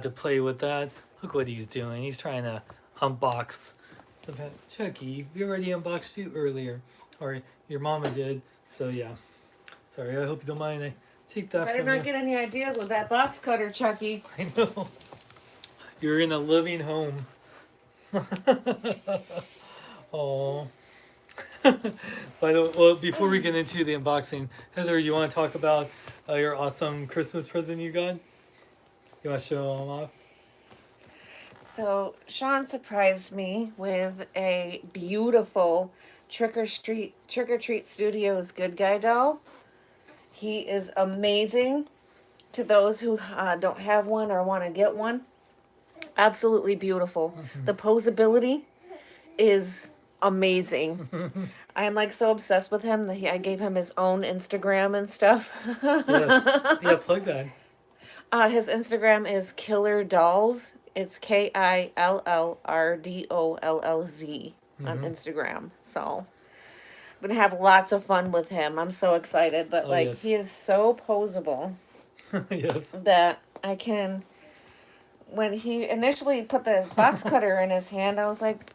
to play with that. Look what he's doing. He's trying to unbox the pet. Chucky, we already unboxed you earlier, or your mama did. So yeah, sorry. I hope you don't mind. I take that Better from not you. get any ideas with that box cutter, Chucky. I know. You're in a living home. Oh. Well, before we get into the unboxing, Heather, you want to talk about your awesome Christmas present you got? You want to show them off? So Sean surprised me with a beautiful Trick or Treat Studios Good Guy doll. He is amazing. To those who don't have one or want to get one, absolutely beautiful. The posability is amazing. I am like so obsessed with him that I gave him his own Instagram and stuff. Yes. Yeah, plug that. His Instagram is Killer Dolls. It's KILLRDOLLZ on Instagram. So I'm gonna have lots of fun with him. I'm so excited, but Yes. he is so posable Yes. that I can. When he initially put the box cutter in his hand, I was like,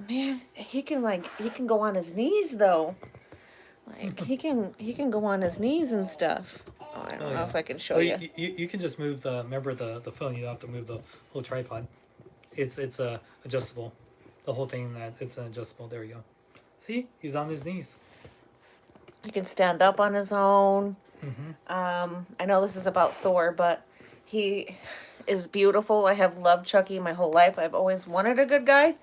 man, he can go on his knees though. Like he can go on his knees and stuff. Oh, I don't know if I can show you. You can just move the phone. You don't have to move the whole tripod. It's adjustable. The whole thing that it's an adjustable. There you go. See, he's on his knees. He can stand up on his own. Mm-hmm. I know this is about Thor, but he is beautiful. I have loved Chucky my whole life. I've always wanted a good guy.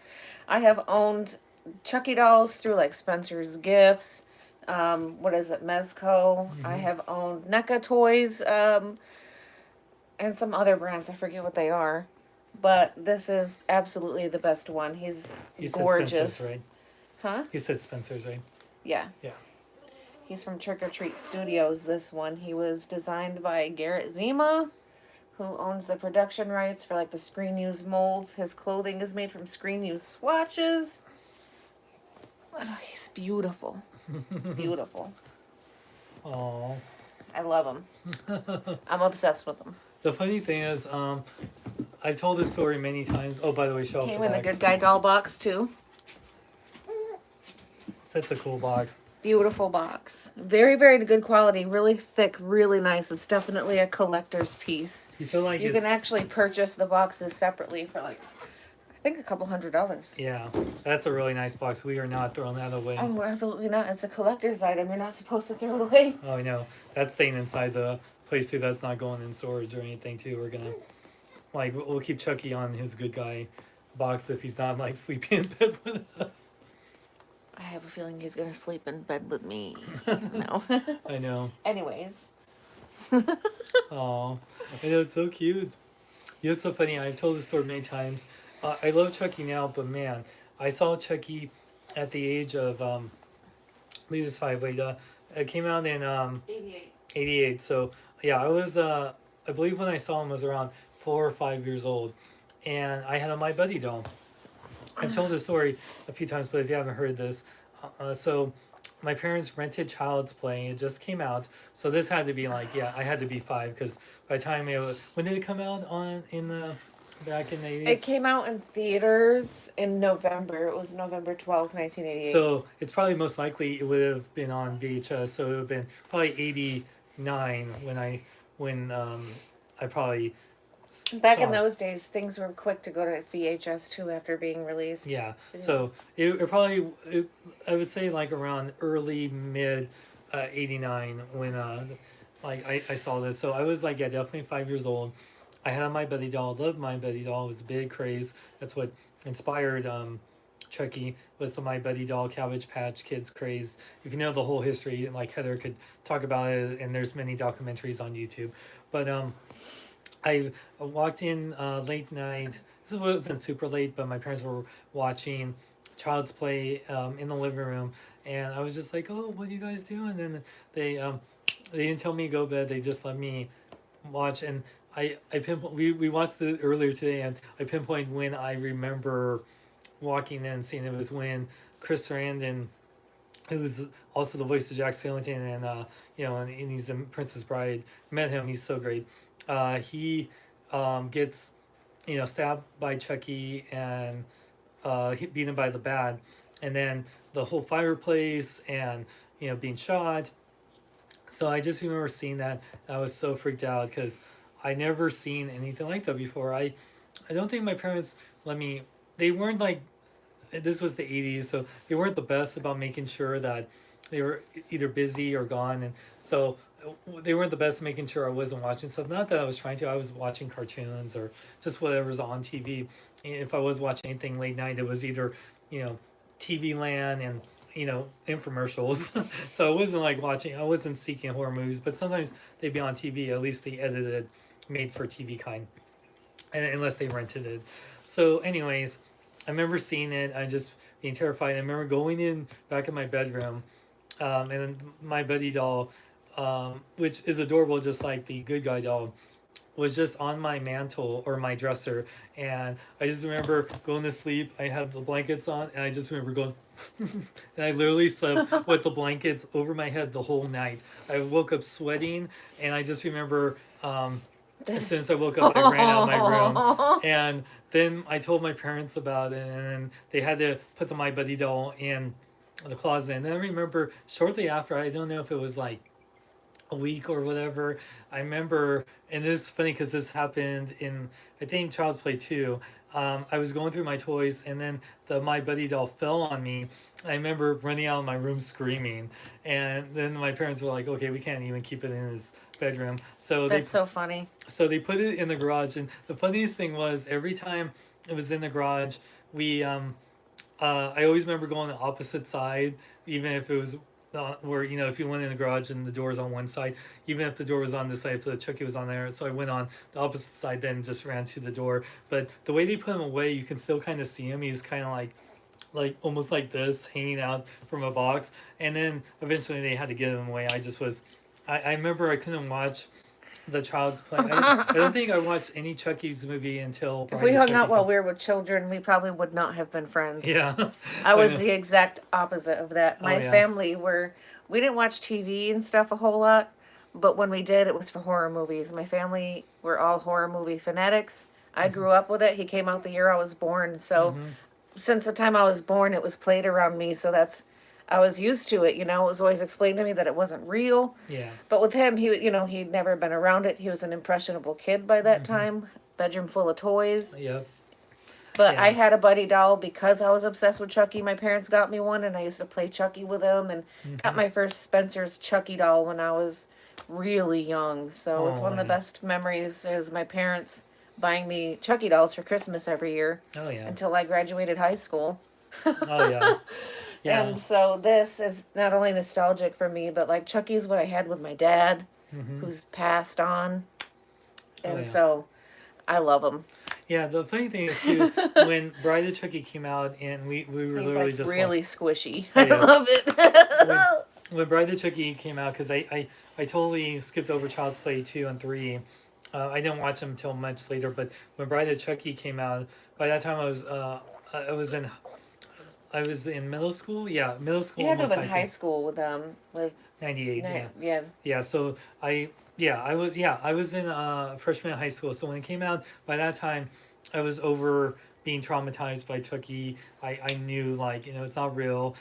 I have owned Chucky dolls through like Spencer's Gifts. What is it, Mezco? I have owned NECA toys, and some other brands. I forget what they are, but this is absolutely the best one. He's gorgeous. Said Spencer's, right? Huh? You said Spencer's, right? Yeah. Yeah. He's from Trick or Treat Studios, this one. He was designed by Garrett Zima, who owns the production rights for like the screen use molds. His clothing is made from screen use swatches. Oh, he's beautiful. Beautiful. Oh. I love him. I'm obsessed with him. The funny thing is, I've told this story many times. Oh, by the way, show off Came the in the bags. Good Guy doll box too. That's a cool box. Beautiful box. Very, very good quality. Really thick, really nice. It's definitely a collector's piece. You feel like You can actually purchase the boxes separately for like, I think $200. Yeah, that's a really nice box. We are not throwing that away. Oh, absolutely not. It's a collector's item. You're not supposed to throw it away. Oh, I know. That's staying inside the place too. That's not going in storage or anything too. We're gonna we'll keep Chucky on his good guy box if he's not like sleeping in bed with us. I have a feeling he's gonna sleep in bed with me. No. I know. Anyways. Oh, I know, it's so cute. You know, it's so funny. I've told this story many times. I love Chucky now, but man, I saw Chucky at the age of I believe it was 5. Wait, it came out in 88. 88. So yeah, I was I believe when I saw him was around 4 or 5 years old, and I had a My Buddy doll. I've told this story a few times, but if you haven't heard this, so my parents rented Child's Play. It just came out, so this had to be like, yeah, I had to be 5 because by the time when did it come out back in the 80s? It came out in theaters in November. It was November 12th, 1988. So it's probably most likely it would have been on VHS. So it would have been probably 89 when I probably back in those days, things were quick to go to VHS too after being released. Yeah. So it probably I would say like around early mid 89 when I saw this. So I was like, yeah, definitely 5 years old. I had My Buddy doll. Loved My Buddy doll. It was a big craze. That's what inspired Chucky, was the My Buddy doll Cabbage Patch Kids craze. If you know the whole history, like Heather could talk about it, and there's many documentaries on YouTube. But I walked in late night. This wasn't super late, but my parents were watching Child's Play in the living room, and I was just like, "Oh, what are you guys doing?" And they didn't tell me to go to bed. They just let me watch, and I we watched it earlier today, and I pinpointed when I remember walking in and seeing it was when Chris Sarandon, who's also the voice of Jack Skellington, and and he's in Princess Bride. Met him. He's so great. He gets, stabbed by Chucky and beaten by the bat, and then the whole fireplace and being shot. So I just remember seeing that. I was so freaked out because I never seen anything like that before. I don't think my parents let me. They weren't like, this was the 80s, so they weren't the best about making sure that they were either busy or gone, and so they weren't the best at making sure I wasn't watching stuff. Not that I was trying to. I was watching cartoons or just whatever's on TV. If I was watching anything late night, it was either you know TV Land and infomercials. So I wasn't like watching. I wasn't seeking horror movies, but sometimes they'd be on TV. At least the edited, made for TV kind, and unless they rented it. So, anyways, I remember seeing it. I just being terrified. I remember going in back in my bedroom, and my buddy doll, which is adorable, just like the good guy doll, was just on my mantle or my dresser, and I just remember going to sleep. I had the blankets on, and I just remember going, and I literally slept with the blankets over my head the whole night. I woke up sweating, and I just remember. As soon as I woke up, I ran out of my room, and then I told my parents about it, and they had to put the My Buddy doll in the closet. And then I remember shortly after, I don't know if it was like a week or whatever. I remember, and this is funny because this happened in, I think, Child's Play 2. I was going through my toys, and then the My Buddy doll fell on me. I remember running out of my room screaming, and then my parents were like, "Okay, we can't even keep it in his bedroom." So That's so funny. so they put it in the garage, and the funniest thing was every time it was in the garage, we I always remember going the opposite side, even if it was where if you went in the garage and the door was on one side, even if the door was on this side, if the Chucky was on there, so I went on the opposite side, then just ran to the door. But the way they put him away, you can still kind of see him. He was kind of like almost like this, hanging out from a box, and then eventually they had to get him away. I just was, I remember I couldn't watch the Child's Play. I don't think I watched any Chucky's movie until If we Bride of hung Chucky out while came. we were with children, we probably would not have been friends. Yeah. I was know. the exact opposite of that. Oh My yeah. family we didn't watch TV and stuff a whole lot, but when we did, it was for horror movies. My family were all horror movie fanatics. I grew up with it. He came out the year I was born, so Mm-hmm. since the time I was born, it was played around me. So I was used to it. It was always explained to me that it wasn't real. Yeah. But with him, he'd never been around it. He was an impressionable kid by that Mm-hmm. time. Bedroom full of toys. Yep. But I Yeah. had a buddy doll because I was obsessed with Chucky. My parents got me one, and I used to play Chucky with him. And got Mm-hmm. my first Spencer's Chucky doll when I was really young. So it's Oh one of the yeah. best memories is my parents buying me Chucky dolls for Christmas every year Oh yeah. until I graduated high school. Oh yeah. Yeah. And so this is not only nostalgic for me, but like Chucky's what I had with my dad, Mm-hmm. who's passed on, Oh and yeah. so I love him. Yeah. The funny thing is too, when Bride of Chucky came out, and we were He's literally like just really squishy. Oh I yes. love When, it. when Bride of Chucky came out, because I totally skipped over Child's Play 2 and 3. I didn't watch them until much later, but when Bride of Chucky came out, by that time I was in middle school. Yeah, middle school, You had to almost have been high high school. school with with 98. Yeah, yeah. yeah. So I was in freshman in high school. So when it came out, by that time, I was over being traumatized by Chucky. I knew like it's not real.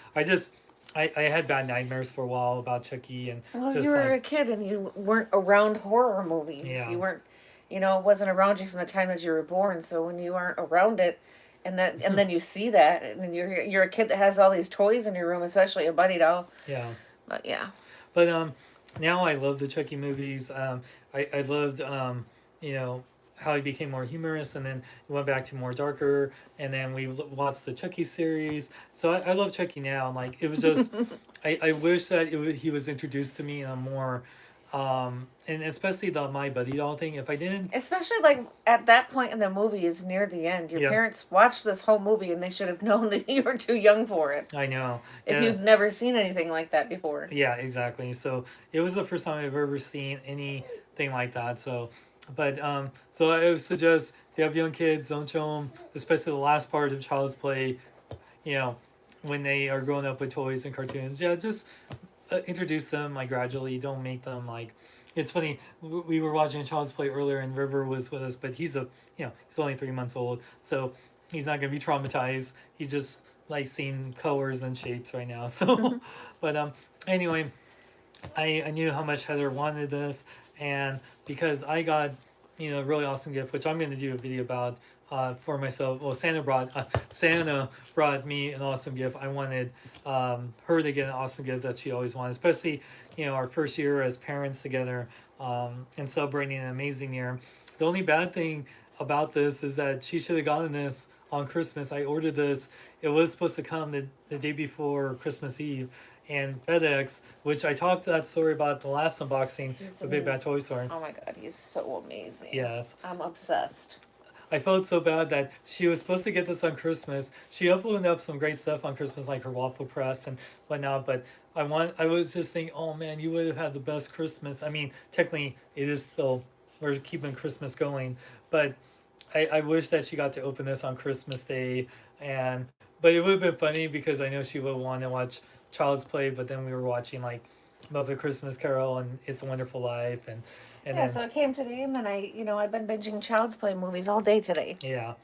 I had bad nightmares for a while about Chucky and Well, just you were like a kid and you weren't around horror movies. yeah. You weren't, it wasn't around you from the time that you were born. So when you aren't around it, and then you see that, and you're a kid that has all these toys in your room, especially a bunny doll. Yeah. But yeah, But now I love the Chucky movies. I loved how he became more humorous, and then he went back to more darker, and then we watched the Chucky series. So I love Chucky now. Like it was just, I wish that he was introduced to me in a more, and especially the My Buddy doll thing. If I didn't, especially like at that point in the movie is near the end. Your yeah, parents watched this whole movie and they should have known that you were too young for it. I know. If Yeah, you've never seen anything like that before. yeah, exactly. So it was the first time I've ever seen anything like that. So. But so I would suggest if you have young kids, don't show them, especially the last part of Child's Play, you know, when they are growing up with toys and cartoons. Yeah, just introduce them like gradually. Don't make them like it's funny. We were watching Child's Play earlier, and River was with us, but he's only 3 months old, so he's not gonna be traumatized. He's just like seeing colors and shapes right now. So, but anyway, I knew how much Heather wanted this, and because I got a really awesome gift, which I'm going to do a video about for myself. Well, Santa brought me an awesome gift. I wanted her to get an awesome gift that she always wanted, especially our first year as parents together and celebrating an amazing year. The only bad thing about this is that she should have gotten this on Christmas. I ordered this. It was supposed to come the day before Christmas Eve, and FedEx, which I talked that story about the last unboxing of Big Bad Toy Store. Oh my god, he's so amazing. Yes. I'm obsessed. I felt so bad that she was supposed to get this on Christmas. She uploaded up some great stuff on Christmas, like her waffle press and whatnot. But I was just thinking, oh man, you would have had the best Christmas. I mean, technically, it is still, we're keeping Christmas going, but I wish that she got to open this on Christmas Day, but it would have been funny because I know she would want to watch Child's Play, but then we were watching like Muppet Christmas Carol and It's a Wonderful Life, and Yeah, then so it came today, and then I've been binging Child's Play movies all day today. yeah,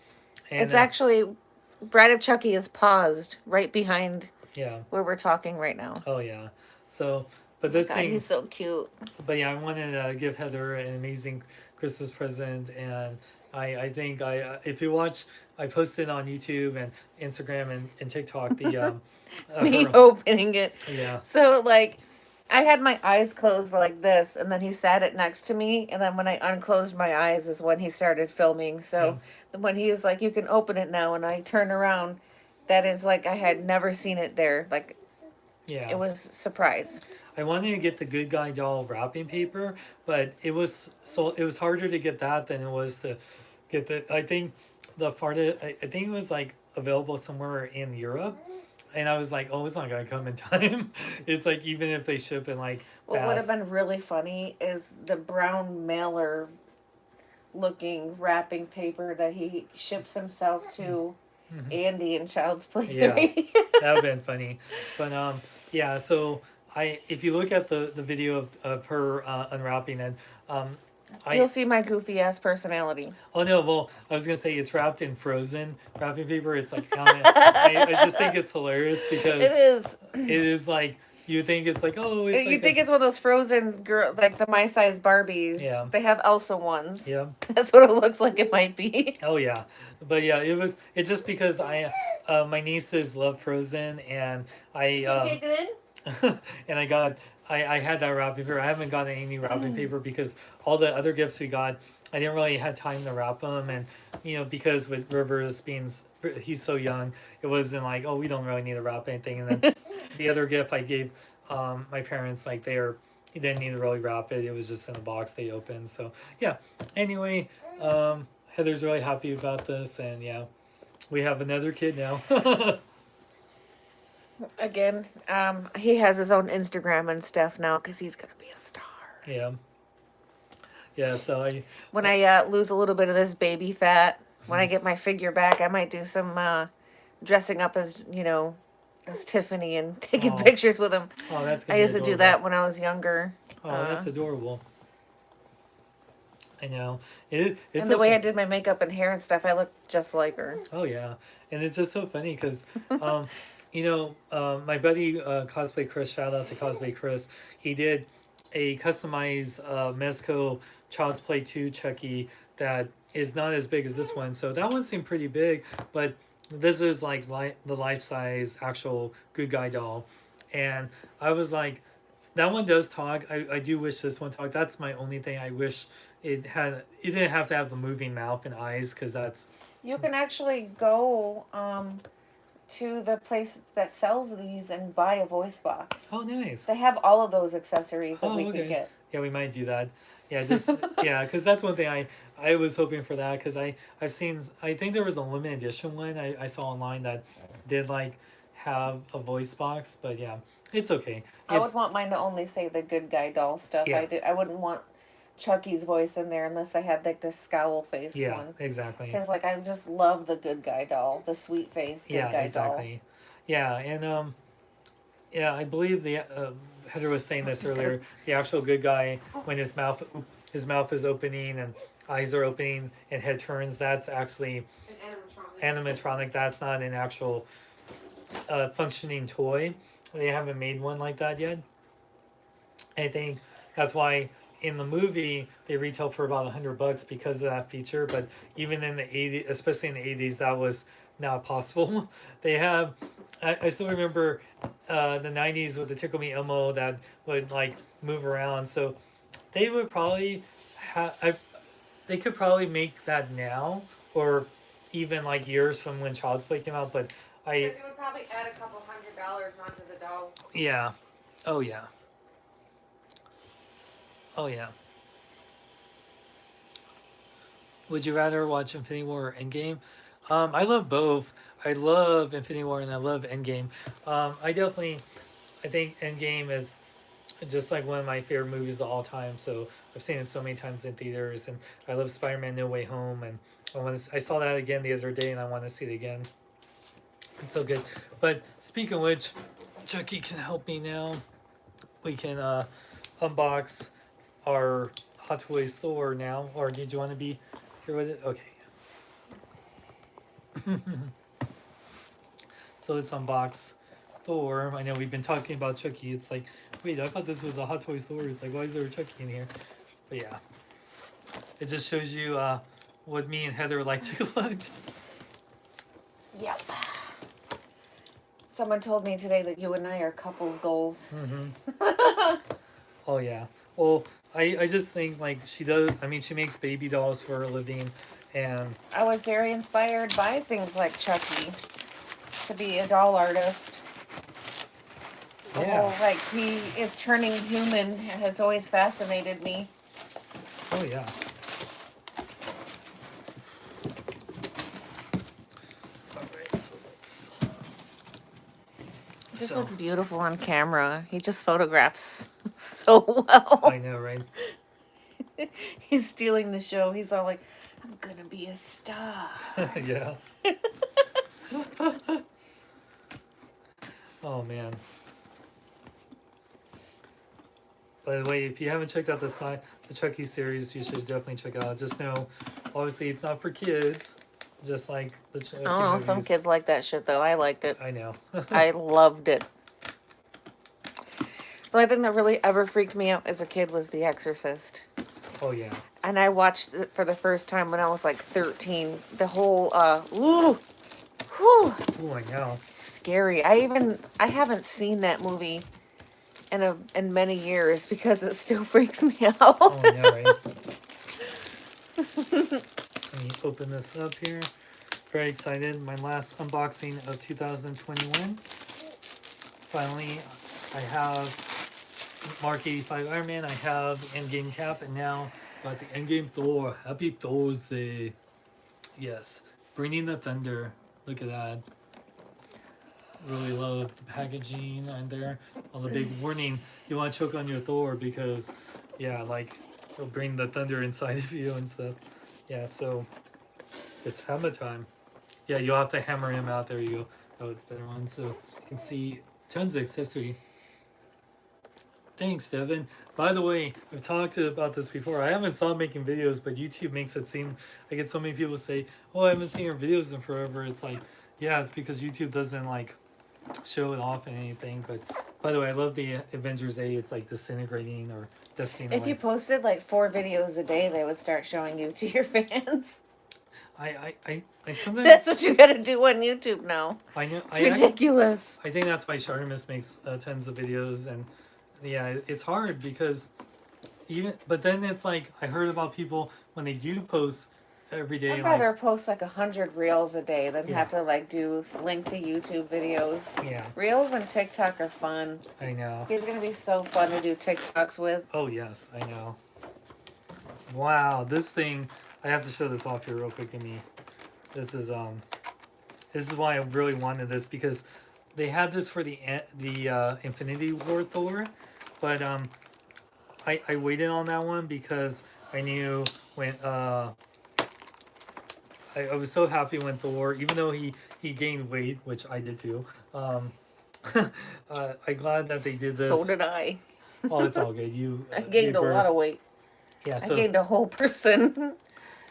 and It's actually Bride of Chucky is paused right behind yeah, where we're talking right now. oh yeah, so but this God, thing, he's so cute. but yeah, I wanted to give Heather an amazing Christmas present, and I think if you watch, I posted on YouTube and Instagram and TikTok the Me her, opening it. yeah. So like I had my eyes closed like this, and then he sat it next to me, and then when I unclosed my eyes is when he started filming. So when he was like, "You can open it now," and I turn around, that is like I had never seen it there. Like Yeah. it was surprise. I wanted to get the Good Guy doll wrapping paper, but it was harder to get that than it was to get the. I think I think it was like available somewhere in Europe, and I was like, oh, it's not gonna come in time. It's like even if they ship in like What would have fast. been really funny is the brown mailer looking wrapping paper that he ships himself to Andy in Child's Play Yeah. 3. That would have been funny, but yeah. So if you look at the video of her unwrapping it, You'll see my goofy ass personality. Oh no! Well, I was gonna say it's wrapped in frozen wrapping paper. It's like I just think it's hilarious because It is. it is like you think it's like it's You like think it's one of those frozen girl, like the my size Barbies. Yeah. They have Elsa ones. yeah. That's what it looks like it might be. Oh yeah, but yeah, it's just because my nieces love Frozen and and I had that wrapping paper. I haven't gotten any wrapping paper because all the other gifts we got, I didn't really have time to wrap them, and because with Rivers being he's so young, it wasn't like we don't really need to wrap anything. And then the other gift I gave my parents, like they didn't need to really wrap it. It was just in a box they opened. So yeah. Anyway, Heather's really happy about this, and yeah, we have another kid now. Again, he has his own Instagram and stuff now because he's gonna be a star. Yeah. Yeah. So when I lose a little bit of this baby fat, when I get my figure back, I might do some dressing up as as Tiffany and taking pictures with him. Oh, that's. I used to do that when I was younger. Oh, that's adorable. I know. It's and the way I did my makeup and hair and stuff, I look just like her. Oh yeah, and it's just so funny because, my buddy cosplay Chris. Shout out to cosplay Chris. He did a customized Mezco Child's Play 2 Chucky that is not as big as this one. So that one seemed pretty big, but this is like the life size actual Good Guy doll, and I was like, that one does talk. I do wish this one talked. That's my only thing. I wish it didn't have to have the moving mouth and eyes because that's. You can actually go to the place that sells these and buy a voice box. Oh, nice. They have all of those accessories that we could get. Yeah, we might do that. Yeah, just yeah, because that's one thing I was hoping for that because I've seen, I think there was a limited edition one I saw online that did like have a voice box, but yeah, it's okay. I would want mine to only say the Good Guy doll stuff. Yeah. I wouldn't want Chucky's voice in there unless I had like this scowl face one. Yeah, exactly. Because like I just love the Good Guy doll, the sweet face Good Guy doll. Yeah, and yeah, I believe the Heather was saying this earlier. The actual good guy, when his mouth is opening and eyes are opening and head turns, that's actually animatronic. That's not an actual functioning toy. They haven't made one like that yet. I think that's why in the movie they retail for about $100 because of that feature. But even in the 80s, especially in the 80s, that was not possible. They have, I still remember the 90s with the Tickle Me Elmo that would like move around. So they would probably have, they could probably make that now or even like years from when Child's Play came out. But Because it would probably add a couple $100 onto the doll. yeah, oh yeah, oh yeah. Would you rather watch Infinity War or Endgame? I love both. I love Infinity War and I love Endgame. I think Endgame is just like one of my favorite movies of all time. So I've seen it so many times in theaters, and I love Spider-Man: No Way Home, and I saw that again the other day, and I want to see it again. It's so good. But speaking of which, Chucky can help me now. We can unbox our Hot Toys Thor now, or did you want to be here with it? Okay. So let's unbox Thor. I know we've been talking about Chucky. It's like, wait, I thought this was a Hot Toys Thor. It's like, why is there a Chucky in here? But yeah, it just shows you what me and Heather like to collect. Yep. Someone told me today that you and I are couples goals. Mm-hmm. Oh yeah. Well, I just think like she does. I mean, she makes baby dolls for a living, and I was very inspired by things like Chucky to be a doll artist. The yeah. whole, like, he is turning human has always fascinated me. Oh yeah. All right. So let's. It just looks beautiful on camera. He just photographs so well. I know, right? He's stealing the show. He's all like, I'm gonna be a star. Yeah. Oh man. By the way, if you haven't checked out the Chucky series, you should definitely check it out. Just know, obviously, it's not for kids. Just like the Chucky I don't know. movies. Some kids like that shit, though. I liked it. I know. I loved it. The only thing that really ever freaked me out as a kid was The Exorcist. Oh yeah. And I watched it for the first time when I was like 13. The whole, whew, Oh, I know. scary. I haven't seen that movie in many years because it still freaks me out. Oh yeah, right. Let me open this up here. Very excited. My last unboxing of 2021. Finally, I have Mark 85 Iron Man. I have Endgame cap, and now got the Endgame Thor. Happy ThorsDay. Yes, bringing the thunder. Look at that. Really love the packaging and there. All the big warning. You want to choke on your Thor because, yeah, like it'll bring the thunder inside of you and stuff. Yeah, so it's hammer time. Yeah, you'll have to hammer him out. There you go. Oh, it's better one. So you can see tons of accessory. Thanks, Devin. By the way, I've talked about this before. I haven't stopped making videos, but YouTube makes it seem. I get so many people say, "Oh, I haven't seen your videos in forever." It's like, yeah, it's because YouTube doesn't like show it off and anything. But by the way, I love the Avengers A. It's like disintegrating or dusting If away. you posted like 4 videos a day, they would start showing you to your fans. I sometimes That's what you gotta do on YouTube now. I know It's ridiculous. I think that's why Shartimus makes tons of videos, and yeah, it's hard because but then it's like I heard about people when they do post every day. I'd like, rather post like 100 reels a day than Yeah. have to like do lengthy YouTube videos. Yeah, Reels and TikTok are fun. I know. It's gonna be so fun to do TikToks with. Oh yes, I know. Wow, this thing. I have to show this off here real quick to me. This is why I really wanted this because they had this for the Infinity War Thor, but I waited on that one because I knew when I was so happy when Thor, even though he gained weight, which I did too. I'm glad that they did this. So did I. Oh, it's all good. You I gained gave a lot birth. of weight. Yeah, I so gained a whole person.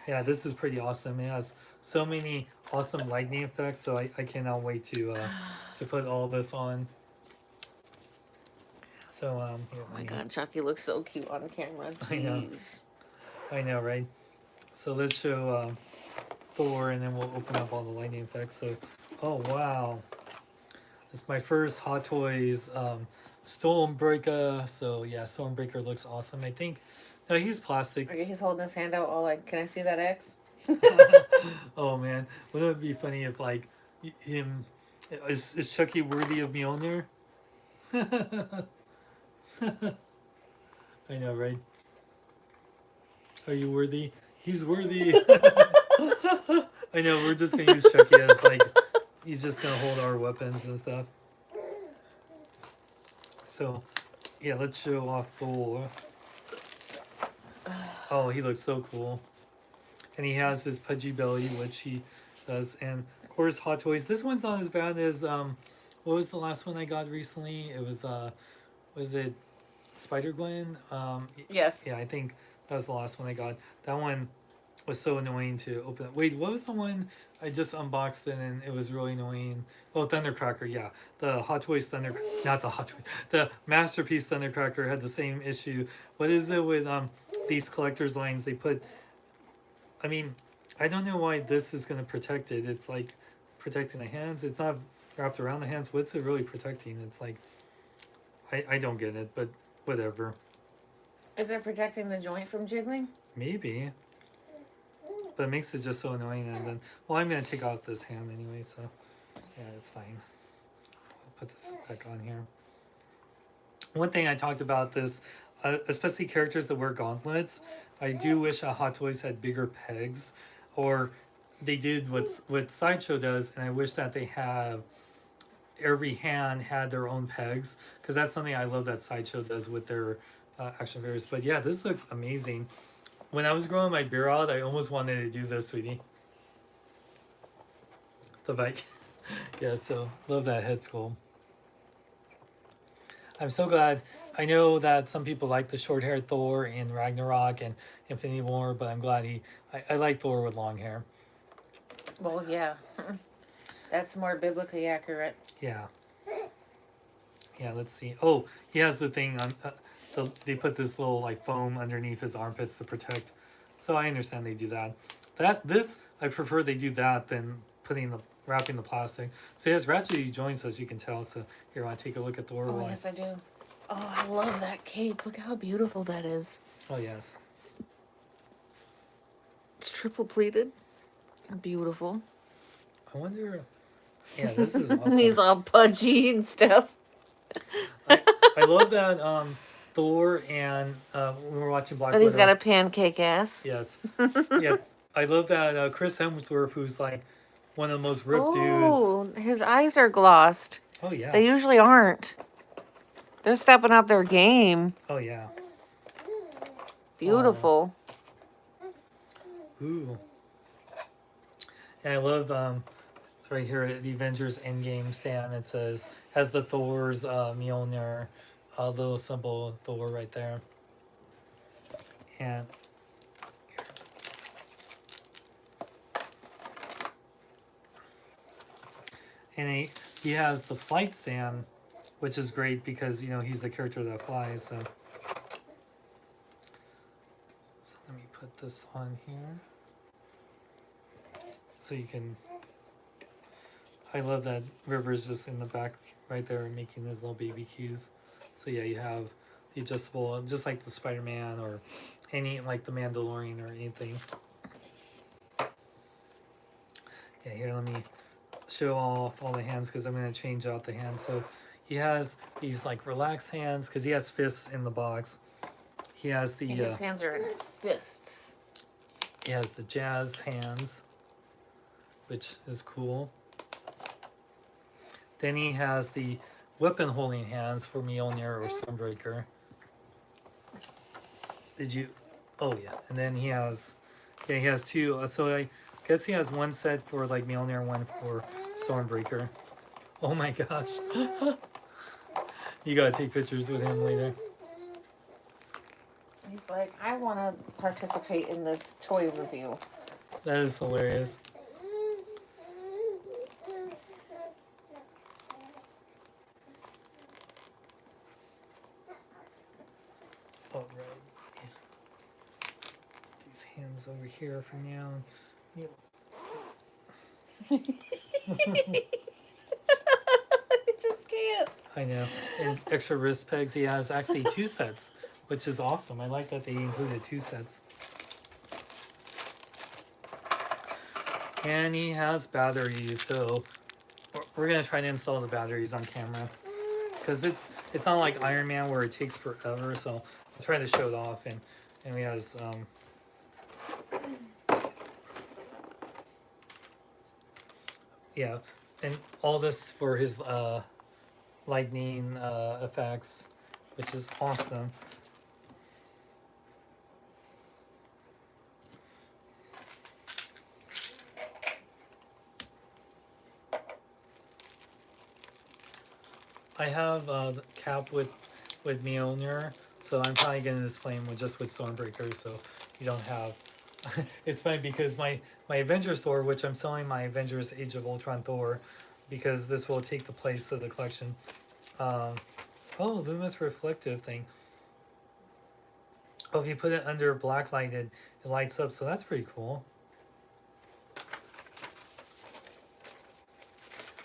yeah, this is pretty awesome. It has so many awesome lightning effects, so I cannot wait to put all this on. So here, Oh let my me. god, Chucky looks so cute on camera. I know, Jeez. I know, right? So let's show Thor, and then we'll open up all the lightning effects. So, oh wow, it's my first Hot Toys Stormbreaker. So yeah, Stormbreaker looks awesome. I think. No, he's plastic. Okay, he's holding his hand out all like, can I see that X? Oh man, wouldn't it be funny if like him is Chucky worthy of Mjolnir? I know, right? Are you worthy? He's worthy. I know. We're just gonna use Chucky as like he's just gonna hold our weapons and stuff. So yeah, let's show off Thor. Oh, he looks so cool, and he has this pudgy belly, which he does, and of course Hot Toys. This one's not as bad as what was the last one I got recently? It was it Spider Gwen? Yes. Yeah, I think that was the last one I got. That one was so annoying to open. Wait, what was the one I just unboxed it and it was really annoying? Oh, Thundercracker, yeah. The Hot Toys Thunder, not the Hot Toys, the Masterpiece Thundercracker had the same issue. What is it with these collector's lines? They put, I mean, I don't know why this is going to protect it. It's like protecting the hands. It's not wrapped around the hands. What's it really protecting? It's like, I don't get it, but whatever. Is it protecting the joint from jiggling? Maybe. But it makes it just so annoying. And then, well, I'm going to take out this hand anyway, so yeah, it's fine. I'll put this back on here. One thing I talked about this, especially characters that wear gauntlets, I do wish Hot Toys had bigger pegs, or they did what Sideshow does, and I wish that they have every hand had their own pegs, because that's something I love that Sideshow does with their action figures. But yeah, this looks amazing. When I was growing my beard out, I almost wanted to do this, sweetie. The bike. Yeah, so love that head sculpt. I'm so glad. I know that some people like the short-haired Thor in Ragnarok and Infinity War, but I'm glad I like Thor with long hair. Well, yeah. That's more biblically accurate. Yeah. Yeah, let's see. Oh, he has the thing on. They put this little like foam underneath his armpits to protect. So I understand they do that. I prefer they do that than wrapping the plastic. So he has ratchety joints, as you can tell. So here, I want to take a look at Thor. Oh, yes, I do. Oh, I love that cape. Look how beautiful that is. Oh yes. It's triple pleated. Beautiful. I wonder. Yeah, this is awesome. He's all pudgy and stuff. I love that Thor and when we're watching Black And Widow. he's got a pancake ass. Yes. Yeah. I love that Chris Hemsworth, who's like one of the most ripped dudes. Oh, his eyes are glossed. Oh yeah. They usually aren't. They're stepping up their game. Oh yeah. Beautiful. Ooh. And I love it's right here at the Avengers Endgame stand. It has the Thor's Mjolnir little symbol of Thor right there. And he has the flight stand, which is great because he's the character that flies. So let me put this on here. So you can. I love that River's just in the back right there making his little baby cues. So yeah, you have the adjustable, just like the Spider-Man or any like the Mandalorian or anything. Yeah, here let me show off all the hands because I'm going to change out the hands. So he has these like relaxed hands because he has fists in the box. He has the And his hands are in fists. He has the jazz hands, which is cool. Then he has the weapon holding hands for Mjolnir or Stormbreaker. Oh yeah. And then he has two. So I guess he has one set for like Mjolnir, one for Stormbreaker. Oh my gosh. You gotta take pictures with him later. He's like, I want to participate in this toy review. That is hilarious. All right. These hands over here for now. I just can't. I know. And extra wrist pegs. He has actually 2 sets, which is awesome. I like that they included 2 sets. And he has batteries, so we're gonna try to install the batteries on camera because it's not like Iron Man where it takes forever. So I'll try to show it off, and we have yeah, and all this for his lightning effects, which is awesome. I have the cap with Mjolnir, so I'm probably gonna display him with just with Stormbreaker, so you don't have. It's funny because my Avengers Thor, which I'm selling my Avengers Age of Ultron Thor, because this will take the place of the collection. Oh, luminous reflective thing. Oh, if you put it under black light, it lights up, so that's pretty cool.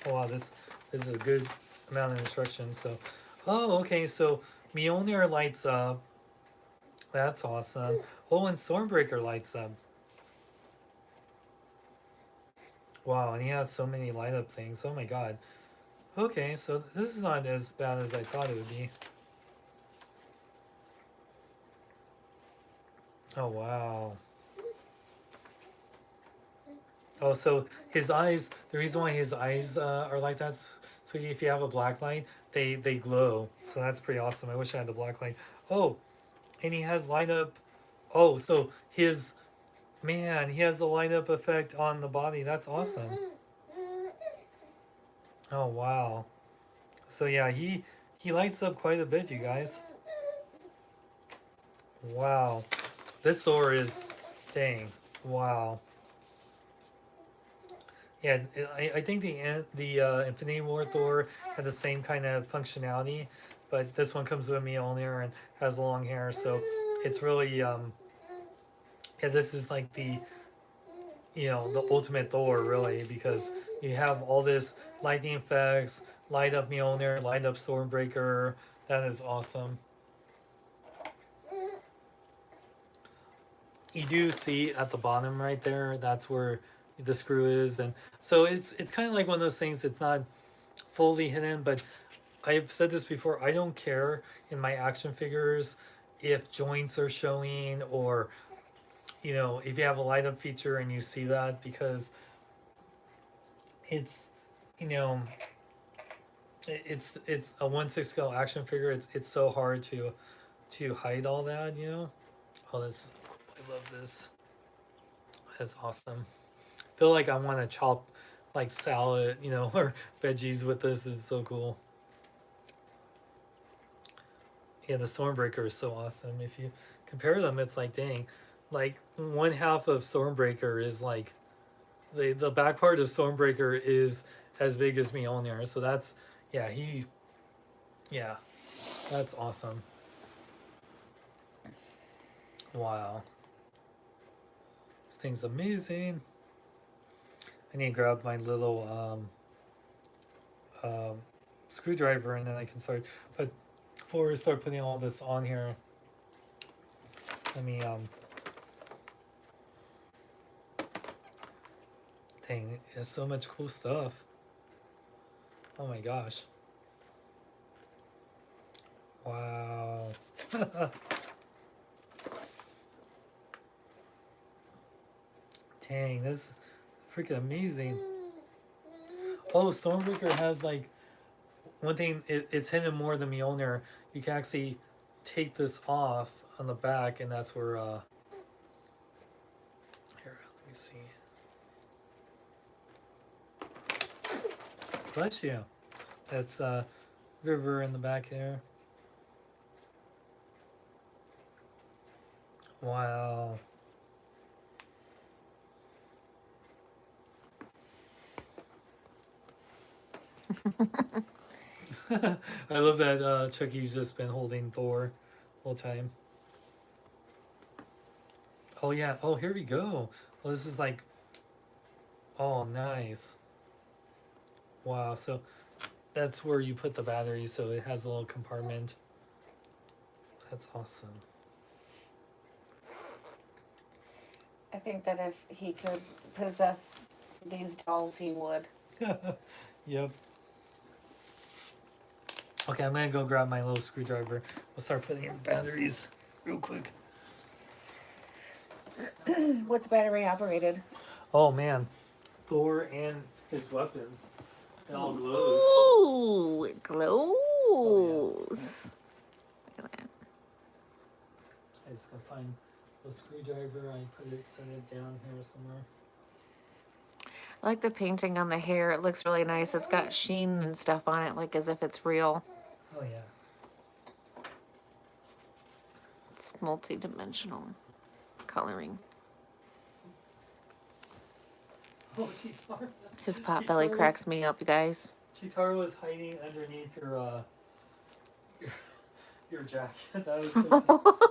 Oh wow, this is a good amount of instructions. So, oh, okay, so Mjolnir lights up. That's awesome. Oh, and Stormbreaker lights up. Wow, and he has so many light up things. Oh my god. Okay, so this is not as bad as I thought it would be. Oh wow. Oh, so his eyes. The reason why his eyes are like that, sweetie, if you have a black light, they glow. So that's pretty awesome. I wish I had the black light. Oh, and he has light up. Oh, so his man, he has the light up effect on the body. That's awesome. Oh wow. So yeah, he lights up quite a bit, you guys. Wow. This Thor is, dang. Wow. Yeah, I think the Infinity War Thor had the same kind of functionality, but this one comes with Mjolnir and has long hair, so it's really yeah. This is like the the ultimate Thor really because you have all this lightning effects, light up Mjolnir, light up Stormbreaker. That is awesome. You do see at the bottom right there. That's where the screw is, and so it's kind of like one of those things. It's not fully hidden, but I've said this before. I don't care in my action figures if joints are showing or if you have a light up feature and you see that because it's you know it's a 1/6 scale action figure. It's so hard to hide all that. Oh, this I love this. That's awesome. I feel like I want to chop like salad, or veggies with this. This is so cool. Yeah, the Stormbreaker is so awesome. If you compare them, it's like dang, like one half of Stormbreaker is like the back part of Stormbreaker is as big as Mjolnir. So that's yeah, that's awesome. Wow, this thing's amazing. I need to grab my little screwdriver and then I can start. But before we start putting all this on here, let me dang, there's so much cool stuff. Oh my gosh. Wow. Dang, this is freaking amazing. Oh, Stormbreaker has like one thing, it's hidden more than Mjolnir. You can actually take this off on the back, and that's where here, let me see. Bless you. That's River in the back there. Wow. I love that Chucky's just been holding Thor the whole time. Oh yeah. Oh, here we go. Well, this is like, oh, nice. Wow. So that's where you put the batteries, so it has a little compartment. That's awesome. I think that if he could possess these dolls, he would. Yep. Okay, I'm gonna go grab my little screwdriver. We'll start putting in batteries real quick. What's battery operated? Oh man, Thor and his weapons. It all glows. Ooh, it glows. Oh, yes. Look at that. I just gotta find the screwdriver. I set it down here somewhere. I like the painting on the hair. It looks really nice. It's got sheen and stuff on it, like as if it's real. Oh yeah. It's multi-dimensional coloring. Oh, Cheetar. His pot belly cracks me up, you guys. Cheetar was hiding underneath your jacket. That was so cute.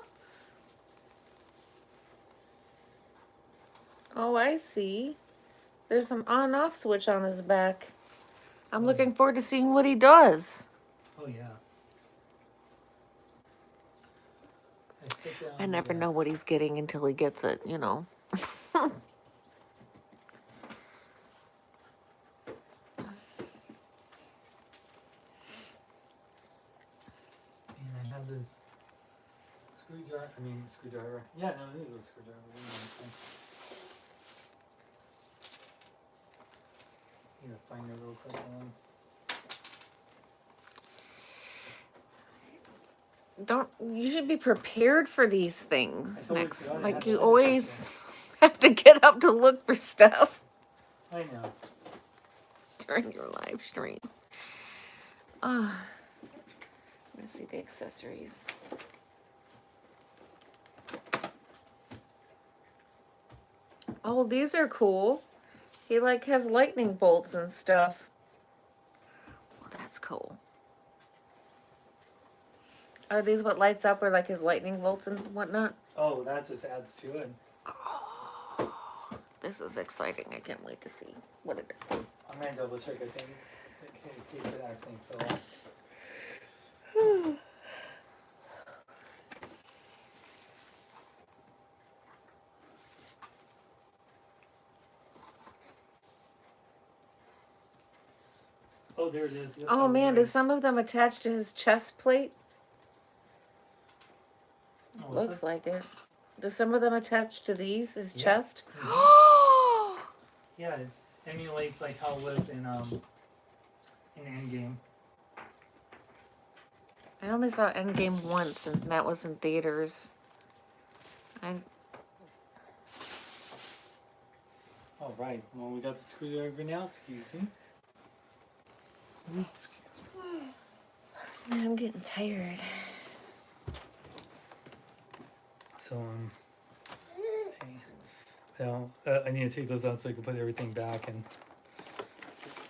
Oh, I see. There's some on-off switch on his back. I'm Oh, looking yeah. forward to seeing what he does. Oh yeah. I sit down. I never know what he's getting until he gets it, you know. And I have this screwdriver. Yeah, no, it is a screwdriver. I'm gonna find it real quick. You should be prepared for these things I next. forgot I Like had you that always have to get up to look for stuff I know. during your live stream. Let's see the accessories. Oh, these are cool. He like has lightning bolts and stuff. Well, that's cool. Are these what lights up, or like his lightning bolts and whatnot? Oh, that just adds to it. Oh, this is exciting. I can't wait to see what it is. I'm gonna double check. I think in case it accidentally fell. Oh, there it is. Yep, Oh man, does some of them attach to his chest plate? Oh, Looks like it. Does some of them attach to his Yeah. chest? Mhm. Yeah, it emulates like how it was in Endgame. I only saw Endgame once, and that was in theaters. All right. Well, we got the screwdriver now. Excuse me. Oops, excuse me. I'm getting tired. So hey, well, I need to take those out so I can put everything back and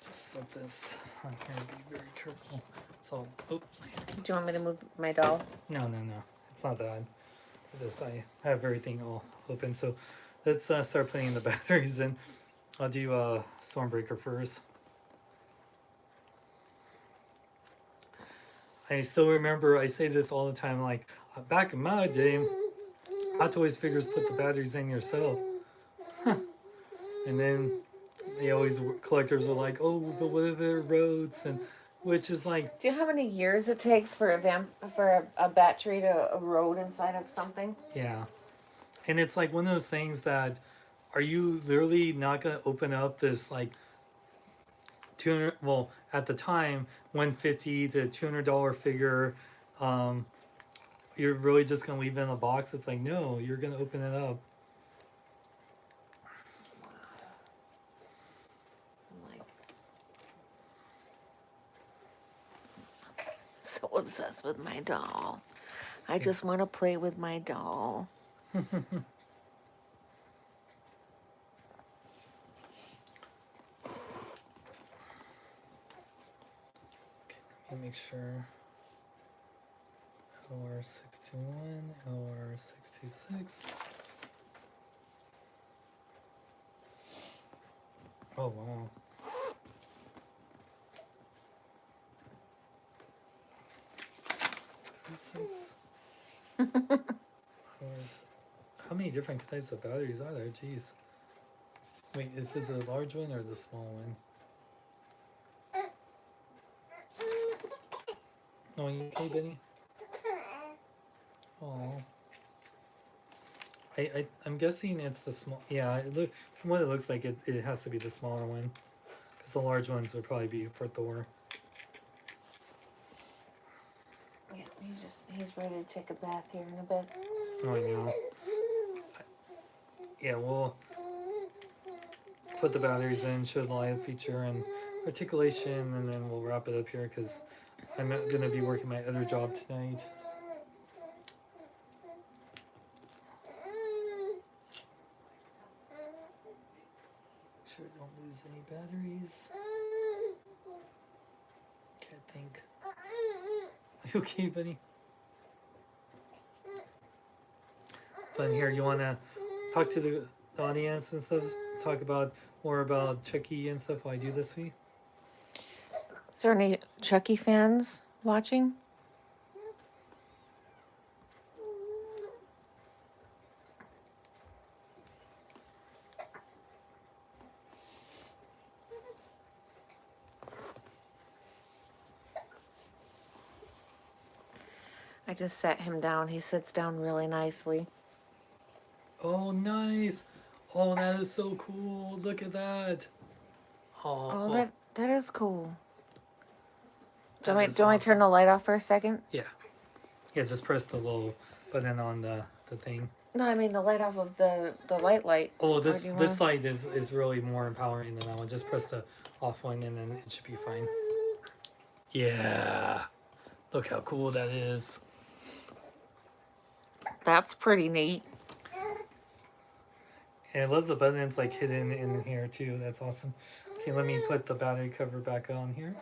just set this on here. Be very careful. So, oh. Do you want me to move my doll? No. It's not that. It's just I have everything all open. So let's start putting the batteries in. I'll do Stormbreaker first. I still remember, I say this all the time, like back in my day, Hot Toys figures put the batteries in yourself. And then collectors were like, oh, but what if it erodes? And which is like, Do you know how many years it takes for a battery to erode inside of something? yeah. And it's like one of those things that, are you literally not going to open up this like 200, well, at the time, $150 to $200 figure, you're really just going to leave it in a box? It's like, no, you're going to open it up. I'm like so obsessed with my doll. I just want to play with my doll. Let me make sure. LR621, LR626. Oh wow. Six. How many different types of batteries are there? Jeez. Wait, is it the large one or the small one? Oh, you okay, Benny? Oh. I'm guessing it's the small. Yeah, from what it looks like, it has to be the smaller one, because the large ones would probably be for Thor. Yeah, he's ready to take a bath here in a bit. Oh, I know. Yeah, we'll put the batteries in, show the light feature and articulation, and then we'll wrap it up here because I'm gonna be working my other job tonight. Sure, don't lose any batteries. Can't think. Are you okay, buddy? Fun here. You wanna talk to the audience and stuff? Talk about more about Chucky and stuff while I do this week. Is there any Chucky fans watching? I just sat him down. He sits down really nicely. Oh, nice. Oh, that is so cool. Look at that. Oh, that is cool. Do That is I awesome. turn the light off for a second? Yeah. Yeah, just press the little button on the thing. No, I mean the light off of the light. Oh, this light is really more empowering than that one. Just press the off one and then it should be fine. Yeah. Look how cool that is. That's pretty neat. And I love the buttons like hidden in here too. That's awesome. Okay, let me put the battery cover back on here.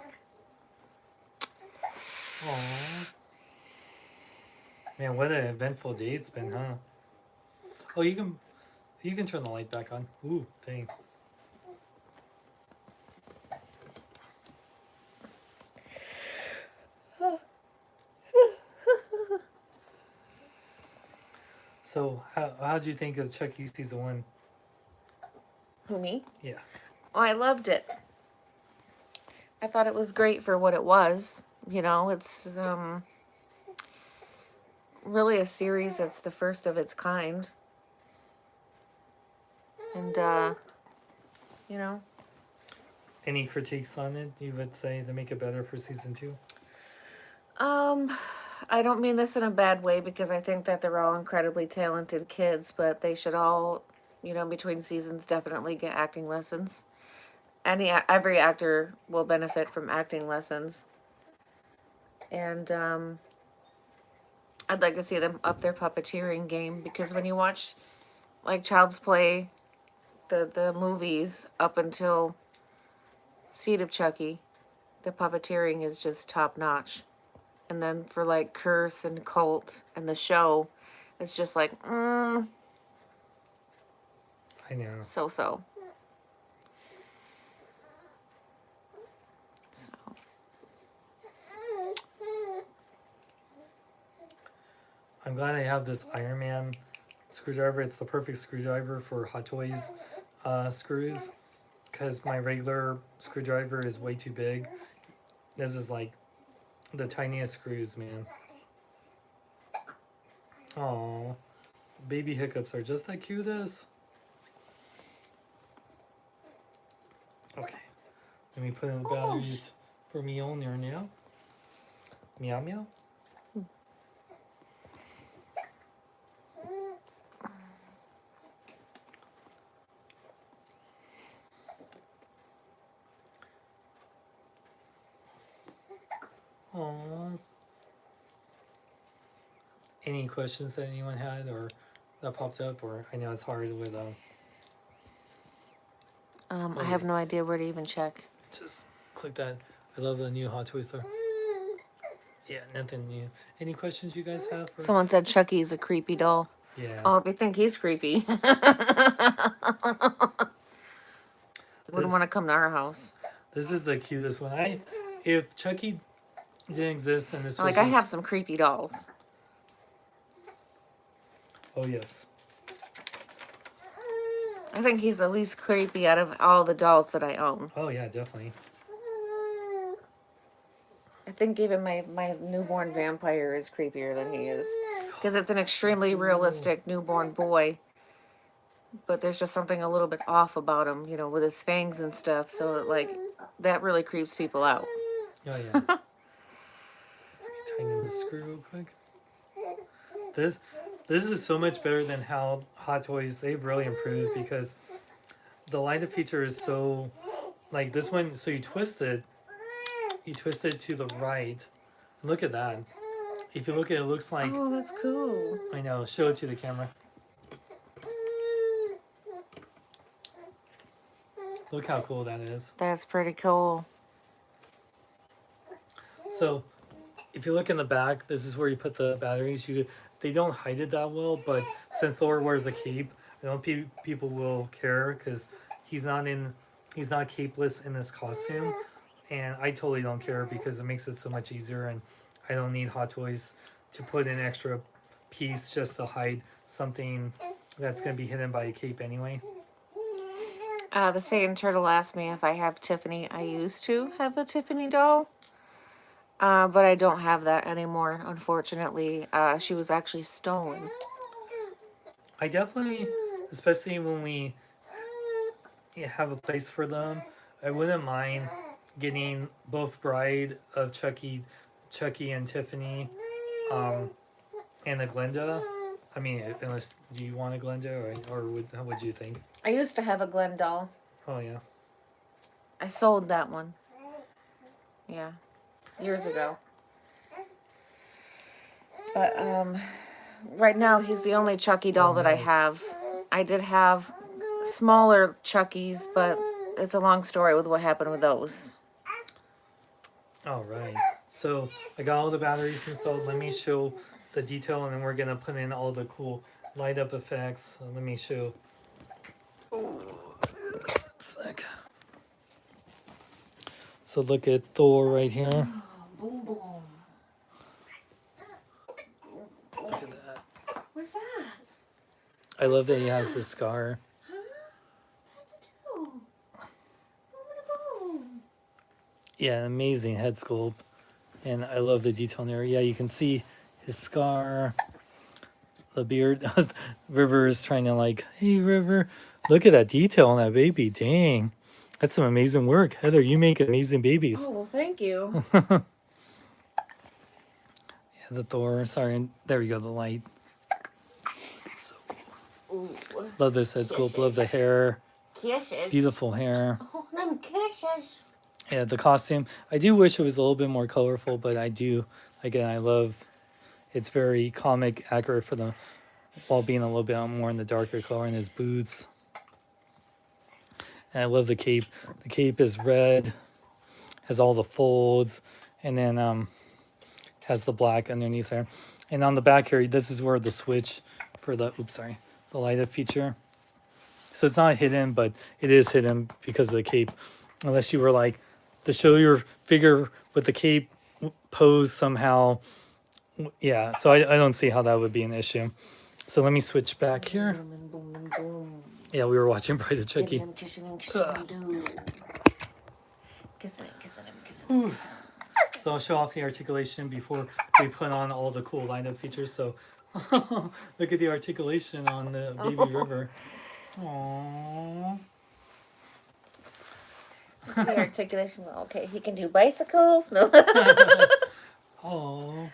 Aww. Man, what an eventful day it's been, huh? Oh, you can turn the light back on. Ooh, dang. So, how'd you think of Chucky season 1? Who, me? Yeah. Oh, I loved it. I thought it was great for what it was. You know, it's really a series that's the first of its kind. And you know. Any critiques on it you would say to make it better for season 2? I don't mean this in a bad way because I think that they're all incredibly talented kids, but they should all, you know, between seasons definitely get acting lessons. Every actor will benefit from acting lessons. And I'd like to see them up their puppeteering game because when you watch like Child's Play, the movies up until Seed of Chucky, the puppeteering is just top notch. And then for like Curse and Cult and the show, it's just like, I know. So. So I'm glad I have this Iron Man screwdriver. It's the perfect screwdriver for Hot Toys screws because my regular screwdriver is way too big. This is like the tiniest screws, man. Oh, baby hiccups are just the cutest. Okay, let me put in the batteries for Mjolnir now. Meow meow. Aww. Any questions that anyone had or that popped up, or I know it's hard with I have no idea where to even check. just click that. I love the new Hot Toys store. Yeah, nothing new. Any questions you guys have? For... Someone said Chucky's a creepy doll. Yeah. Oh, if you think he's creepy, wouldn't want to come to our house. This is the cutest one. If Chucky didn't exist and this was Like, just... I have some creepy dolls. Oh yes. I think he's the least creepy out of all the dolls that I own. Oh yeah, definitely. I think even my newborn vampire is creepier than he is. Because it's an extremely realistic newborn boy. But there's just something a little bit off about him, you know, with his fangs and stuff. So, that, like, that really creeps people out. Oh yeah. Let me tighten the screw real quick. This is so much better than how Hot Toys, they've really improved, because the light up feature is so, like this one, so you twist it to the right. Look at that. If you look at it, it looks like... Oh, that's cool. I know, show it to the camera. Look how cool that is. That's pretty cool. So, if you look in the back, this is where you put the batteries. They don't hide it that well, but since Thor wears a cape, I don't think people will care, because he's not capeless in this costume, and I totally don't care because it makes it so much easier, and I don't need Hot Toys to put an extra piece just to hide something that's going to be hidden by a cape anyway. The Satan Turtle asked me if I have Tiffany. I used to have a Tiffany doll. But I don't have that anymore, unfortunately. She was actually stolen. I definitely, especially when we have a place for them, I wouldn't mind getting both Bride of Chucky and Tiffany, and a Glenda. I mean, unless, do you want a Glenda, or what would you think? I used to have a Glen doll. Oh yeah. I sold that one. Yeah. Years ago. But right now he's the only Chucky doll that I have. I did have smaller Chuckies, but it's a long story with what happened with those. All right. So I got all the batteries installed. Let me show the detail, and then we're gonna put in all the cool light up effects. So let me show. Oh, sec. So look at Thor right here. Boom, boom. Look at that. What's that? I love that he has the scar. Huh? Yeah, amazing head sculpt. And I love the detail in there. Yeah, you can see his scar, the beard. River is trying to like, hey, River, look at that detail on that baby. Dang. That's some amazing work. Heather, you make amazing babies. Oh, well, thank you. Yeah, the Thor. Sorry, there we go, the light. It's so cool. Ooh. Love this head sculpt. Love the hair. Kisses. Beautiful hair. Oh, them kisses. Yeah, the costume. I do wish it was a little bit more colorful, but I do. Again, I love. It's very comic accurate for the, while being a little bit more in the darker color in his boots. And I love the cape. The cape is red, has all the folds, and then has the black underneath there. And on the back here, this is where the switch for the, the light up feature. So it's not hidden, but it is hidden because of the cape. Unless you were like, to show your figure with the cape pose somehow. Yeah, so I don't see how that would be an issue. So let me switch back here. Boom, boom, boom. Yeah, we were watching Bride of Chucky. Kissing him, kissing him. So I'll show off the articulation before we put on all the cool lineup features. So look at the articulation on the baby River. Aww. The articulation. Okay, he can do bicycles. No. Oh.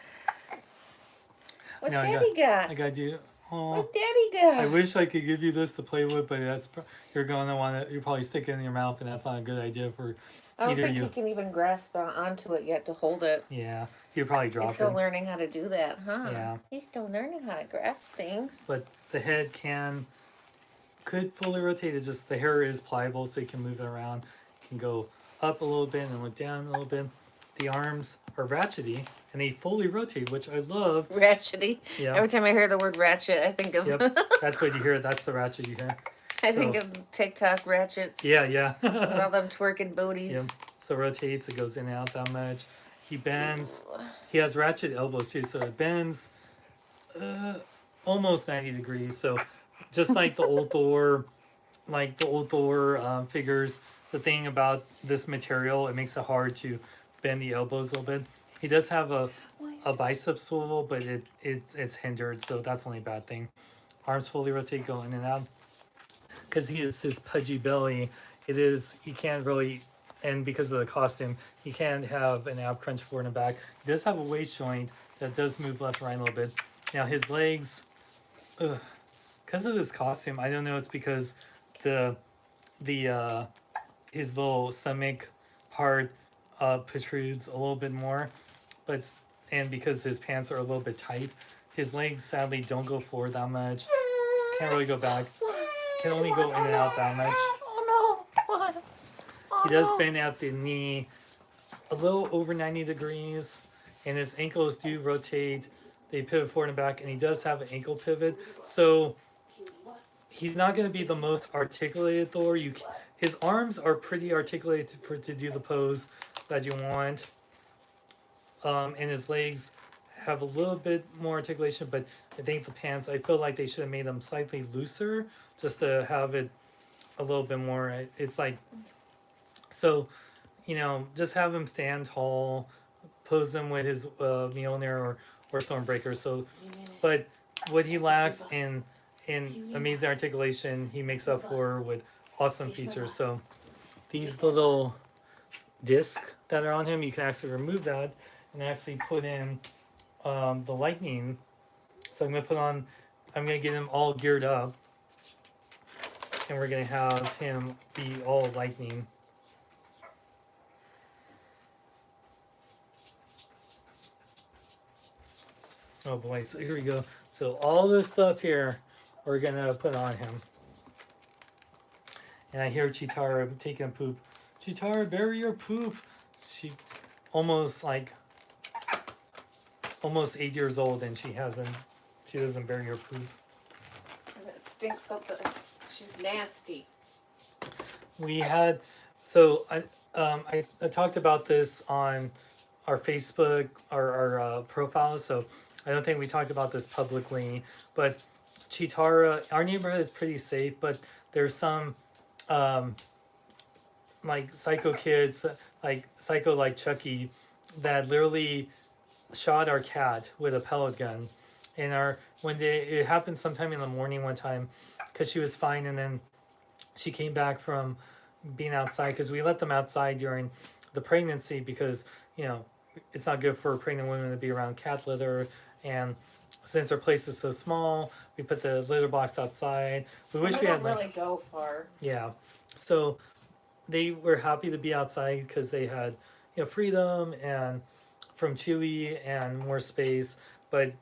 What's Now Daddy got? I gotta do Oh, Where's Daddy go? I wish I could give you this to play with, but you're gonna want to. You probably stick it in your mouth, and that's not a good idea for I don't either think you. he can even grasp onto it yet to hold it. Yeah, you probably He's drop still it. learning how to do that, huh? Yeah, He's still learning how to grasp things. but the head could fully rotate. It's just the hair is pliable, so you can move it around. You can go up a little bit and look down a little bit. The arms are ratchety and they fully rotate, which I love. Ratchety. Yeah. Every time I hear the word ratchet, I think of. Yep. That's what you hear. That's the ratchet you hear. I think of TikTok ratchets. Yeah, yeah. With all them twerking booties. Yep. So it rotates. It goes in and out that much. He bends. He has ratchet elbows too, so it bends almost 90 degrees. So just like the old Thor, figures, the thing about this material, it makes it hard to bend the elbows a little bit. He does have a bicep swivel, but it's hindered, so that's only a bad thing. Arms fully rotate, go in and out. Because he is his pudgy belly, he can't really, and because of the costume, he can't have an ab crunch forward and back. He does have a waist joint that does move left and right a little bit. Now his legs, because of his costume, I don't know, it's because his little stomach part protrudes a little bit more, and because his pants are a little bit tight, his legs sadly don't go forward that much. Can't really go back. Can only go in and out that much. Oh no! He does bend at the knee a little over 90 degrees, and his ankles do rotate. They pivot forward and back, and he does have an ankle pivot. So he's not going to be the most articulated Thor. His arms are pretty articulated to do the pose that you want. And his legs have a little bit more articulation, but I think the pants, I feel like they should have made them slightly looser just to have it a little bit more. It's like, so, just have him stand tall, pose him with his Mjolnir or Stormbreaker. So, but what he lacks in amazing articulation, he makes up for with awesome features. So these little discs that are on him, you can actually remove that and actually put in the lightning. So I'm gonna get him all geared up, and we're gonna have him be all lightning. Oh boy, so here we go. So all this stuff here we're gonna put on him. And I hear Chitara taking a poop. Chitara, bury your poop. She almost 8 years old, and she doesn't bury her poop. It stinks up. She's nasty. We had, I talked about this on our Facebook, our profile, so I don't think we talked about this publicly, but Chitara, our neighborhood is pretty safe, but there's some like psycho kids, like Chucky, that literally shot our cat with a pellet gun. And it happened sometime in the morning one time, because she was fine, and then she came back from being outside, because we let them outside during the pregnancy, because it's not good for pregnant women to be around cat litter. And since our place is so small, we put the litter box outside. We wish we had really go far. Yeah, so they were happy to be outside because they had freedom and from Chewy and more space. But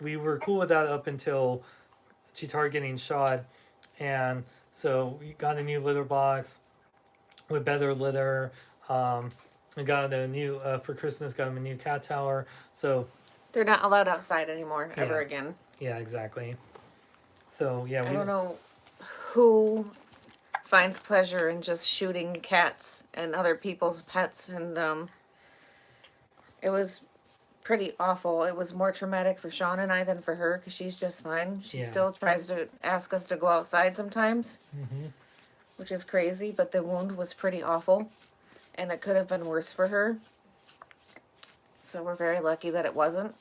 we were cool with that up until Chitara getting shot, and so we got a new litter box with better litter. We got a new for Christmas. Got him a new cat tower. So they're not allowed outside anymore ever again. Yeah, exactly. So yeah, I don't know who finds pleasure in just shooting cats and other people's pets, and it was pretty awful. It was more traumatic for Sean and I than for her, because she's just fine. She still tries to ask us to go outside sometimes, which is crazy, but the wound was pretty awful, and it could have been worse for her. So we're very lucky that it wasn't.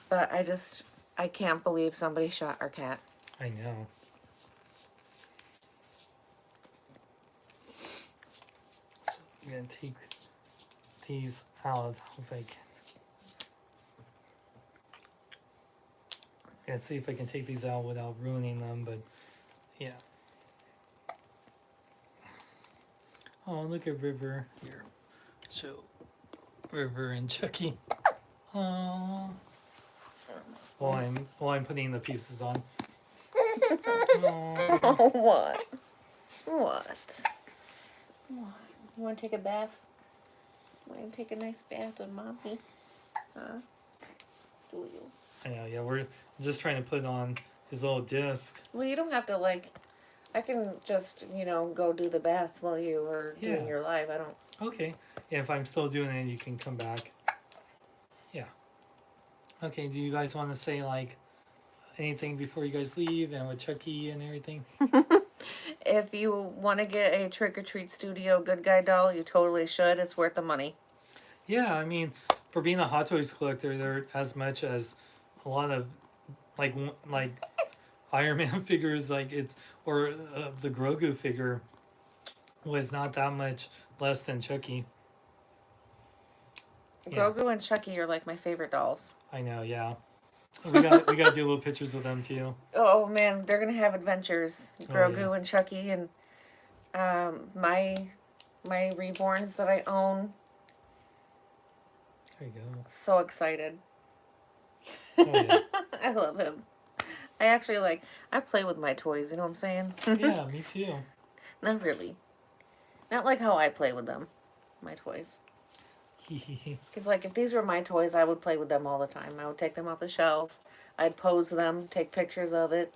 But I can't believe somebody shot our cat. I know. So I'm gonna take these out. Hope I can. Let's see if I can take these out without ruining them, but yeah. Oh, look at River here. So, River and Chucky. Oh, while I'm putting the pieces on. Aw. What? What? What? You want to take a bath? Want to take a nice bath with mommy? Huh? Do you? I know, yeah, we're just trying to put on his little disc. Well, you don't have to like. I can just go do the bath while you are doing Yeah. your live. I don't. Okay. Yeah, if I'm still doing it, you can come back. Yeah. Okay, do you guys want to say, like, anything before you guys leave and with Chucky and everything? If you want to get a Trick or Treat Studio Good Guy doll, you totally should. It's worth the money. Yeah, I mean, for being a Hot Toys collector, they're as much as a lot of, like Iron Man figures, like it's, or the Grogu figure was not that much less than Chucky. Yeah. Grogu and Chucky are like my favorite dolls. I know, yeah. We got to do little pictures with them too. Oh man, they're gonna have adventures. Grogu yeah. and Chucky and my reborns that I own. There you go. So excited. Oh yeah. I love him. I play with my toys, you know what I'm saying? Yeah, me too. Not really. Not like how I play with them. My toys. Because like if these were my toys, I would play with them all the time. I would take them off the shelf. I'd pose them, take pictures of it.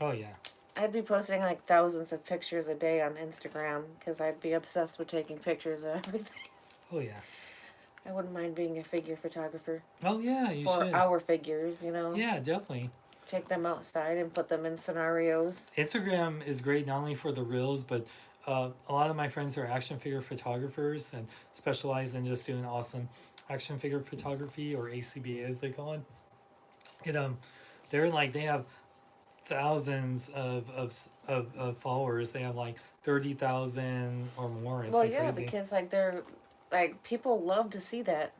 Oh yeah. I'd be posting like thousands of pictures a day on Instagram because I'd be obsessed with taking pictures of everything. Oh yeah. I wouldn't mind being a figure photographer. Oh yeah, you for should. our figures, Yeah, definitely. Take them outside and put them in scenarios. Instagram is great not only for the reels, but a lot of my friends are action figure photographers and specialize in just doing awesome action figure photography, or ACB as they call it. They have thousands of followers. They have like 30,000 or more. It's like crazy. Because like they're like people love to see that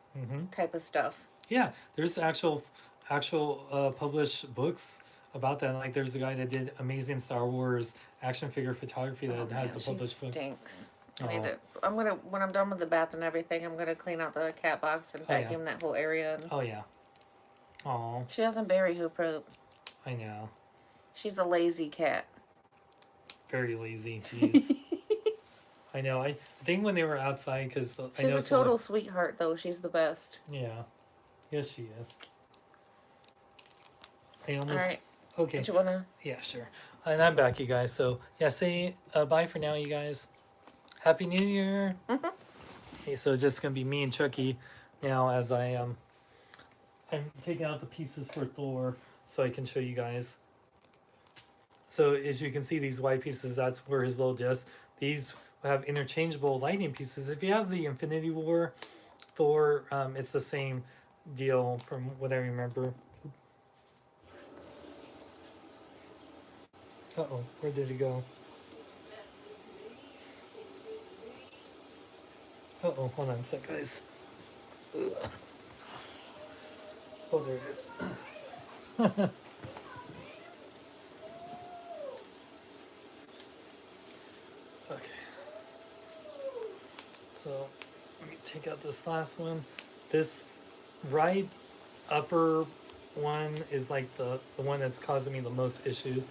type of stuff. Yeah, there's actual published books about that. Like there's a guy that did amazing Star Wars action figure photography that has the published books. Stinks. I'm gonna when I'm done with the bath and everything, I'm gonna clean out the cat box and vacuum that whole area. Oh yeah. Oh. She doesn't bury her poop. I know. She's a lazy cat. Very lazy. Jeez. I know. I think when they were outside, because she's a total sweetheart, though. She's the best. Yeah. Yes, she is. I almost. All right. Okay. Don't you wanna? Yeah, sure. And I'm back, you guys. So yeah, say bye for now, you guys. Happy New Year. Okay, so it's just gonna be me and Chucky now as I'm taking out the pieces for Thor so I can show you guys. So as you can see, these white pieces, that's where his little disc. These have interchangeable lightning pieces. If you have the Infinity War Thor, it's the same deal from what I remember. Uh-oh, where did it go? Uh-oh, hold on a sec, guys. Ugh. Oh, there it is. Okay. So, let me take out this last one. This right upper one is like the one that's causing me the most issues.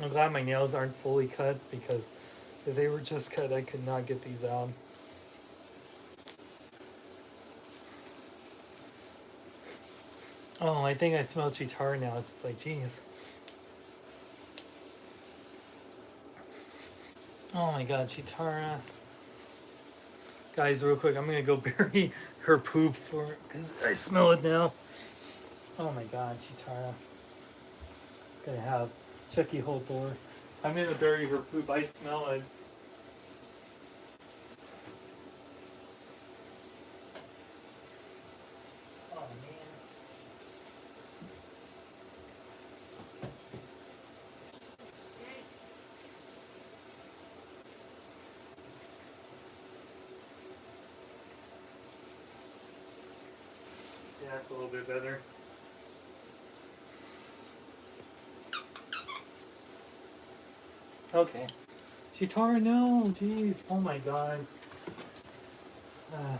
I'm glad my nails aren't fully cut, because if they were just cut, I could not get these out. Oh, I think I smell Chitara now. It's just like, geez. Oh my god, Chitara. Guys, real quick, I'm gonna go bury her poop because I smell it now. Oh my god, Chitara. Gonna have Chucky hold Thor. I'm gonna bury her poop. I smell it. Oh man. Yeah, that's a little bit better. Okay. Chitara, no, jeez. Oh my god. Uh,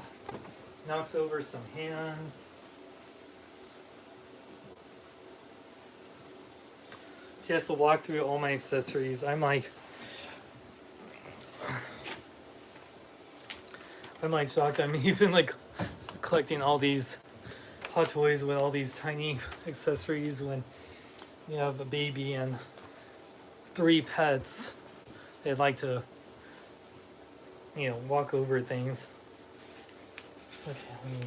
knocks over some hands. She has to walk through all my accessories. I'm like shocked. I'm even like collecting all these Hot Toys with all these tiny accessories when you have a baby and 3 pets. They'd like to, walk over things. Okay, let me.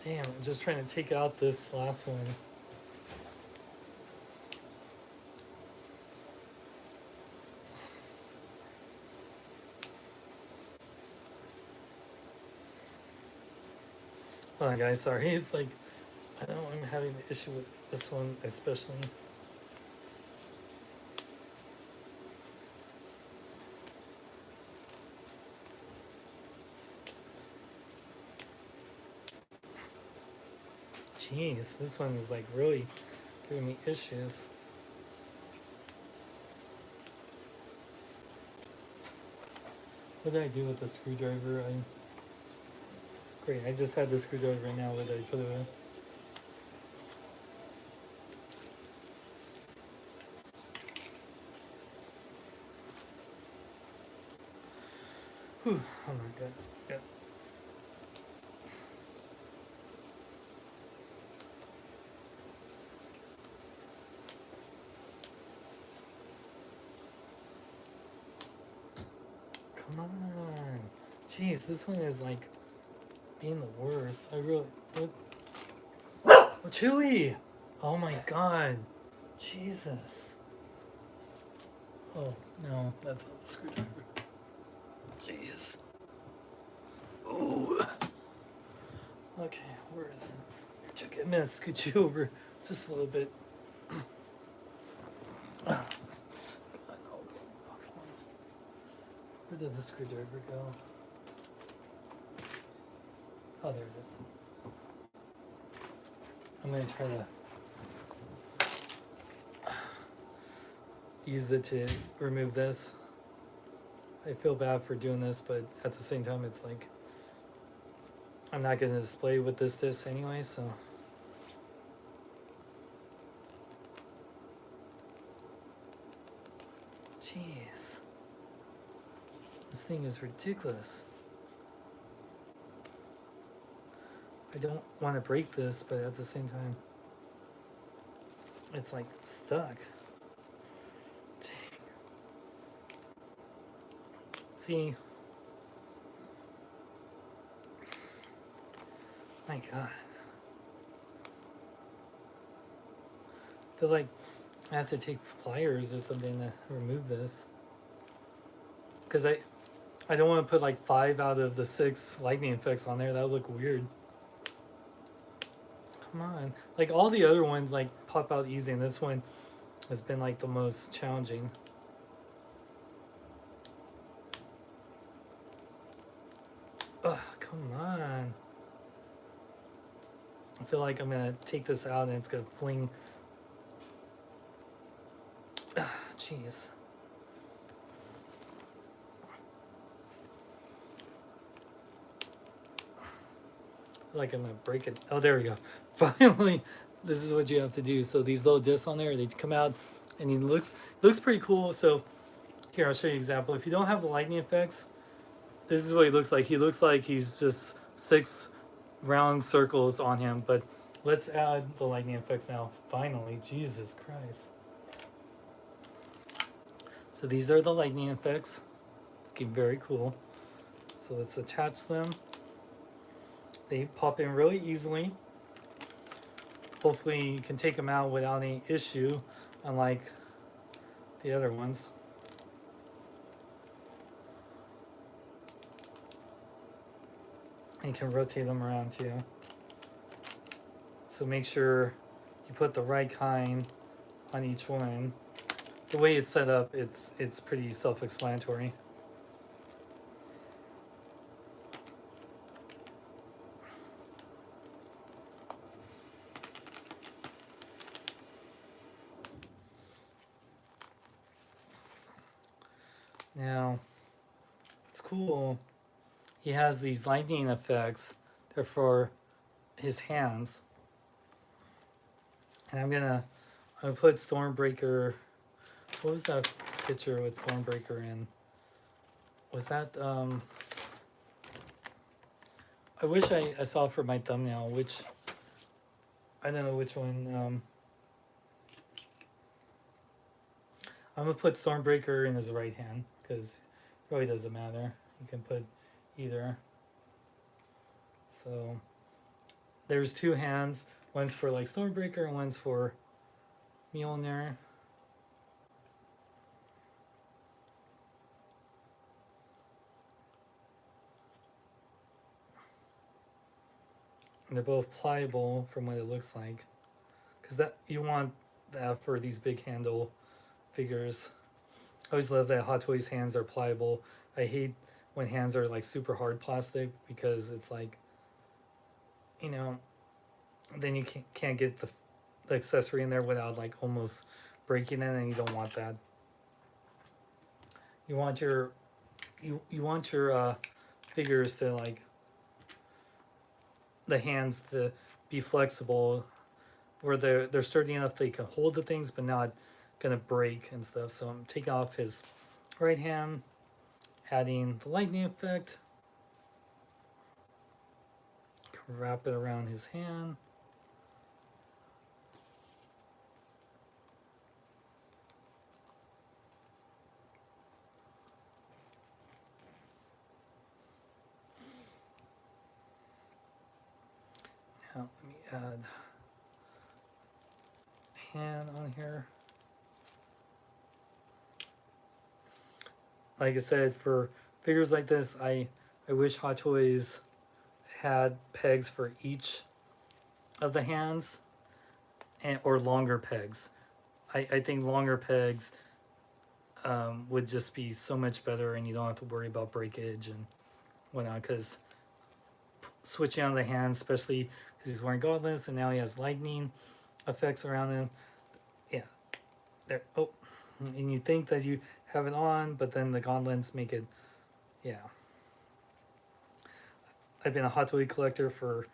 Damn, I'm just trying to take out this last one. Hold on, guys, sorry. It's like, I know I'm having an issue with this one, especially. Jeez, this one is like really giving me issues. What did I do with the screwdriver? Great, I just had the screwdriver right now. What did I put it in? Whew, hold on, guys. Yeah. Come on. Jeez, this one is like being the worst. I really. Oh, Chewy! Oh my god. Jesus. Oh, no, that's not the screwdriver. Jeez. Ooh. Okay, where is it? Chucky, I'm gonna scoot you over just a little bit. Where did the screwdriver go? Oh, there it is. I'm gonna try to use it to remove this. I feel bad for doing this, but at the same time, it's like I'm not gonna display with this anyway, so. Jeez. This thing is ridiculous. I don't want to break this, but at the same time, it's like stuck. Dang. See? My god. I feel like I have to take pliers or something to remove this. Because I don't want to put like 5 out of the 6 lightning effects on there. That would look weird. Come on. Like all the other ones like pop out easy, and this one has been like the most challenging. Ugh, come on. I feel like I'm gonna take this out and it's gonna fling. Jeez. Like I'm gonna break it. Oh, there we go. Finally, this is what you have to do. So these little discs on there, they come out, and he looks pretty cool. So here, I'll show you an example. If you don't have the lightning effects, this is what he looks like. He looks like he's just 6 round circles on him. But let's add the lightning effects now. Finally, Jesus Christ. So these are the lightning effects. Looking very cool. So let's attach them. They pop in really easily. Hopefully you can take them out without any issue, unlike the other ones. And you can rotate them around too. So make sure you put the right kind on each one. The way it's set up, it's pretty self-explanatory. Now, it's cool. He has these lightning effects. They're for his hands. And I'm gonna put Stormbreaker. What was that picture with Stormbreaker in? Was that I wish I saw for my thumbnail, which I don't know which one. I'm gonna put Stormbreaker in his right hand because it really doesn't matter. You can put either. So there's two hands. One's for like Stormbreaker and one's for Mjolnir. And they're both pliable from what it looks like, because that you want that for these big handle figures. I always love that Hot Toys hands are pliable. I hate when hands are like super hard plastic because it's like, you know, then you can't get the accessory in there without like almost breaking it, and you don't want that. You want your you want your figures to like the hands to be flexible, where they're sturdy enough they can hold the things but not gonna break and stuff. So I'm taking off his right hand, adding the lightning effect, wrap it around his hand. Now let me add hand on here. Like I said, for figures like this, I wish Hot Toys had pegs for each of the hands, and or longer pegs. I think longer pegs would just be so much better, and you don't have to worry about breakage and whatnot. Because switching on the hands, especially because he's wearing gauntlets and now he has lightning effects around him. Yeah, there. Oh, and you think that you have it on, but then the gauntlets make it. Yeah, I've been a Hot Toy collector for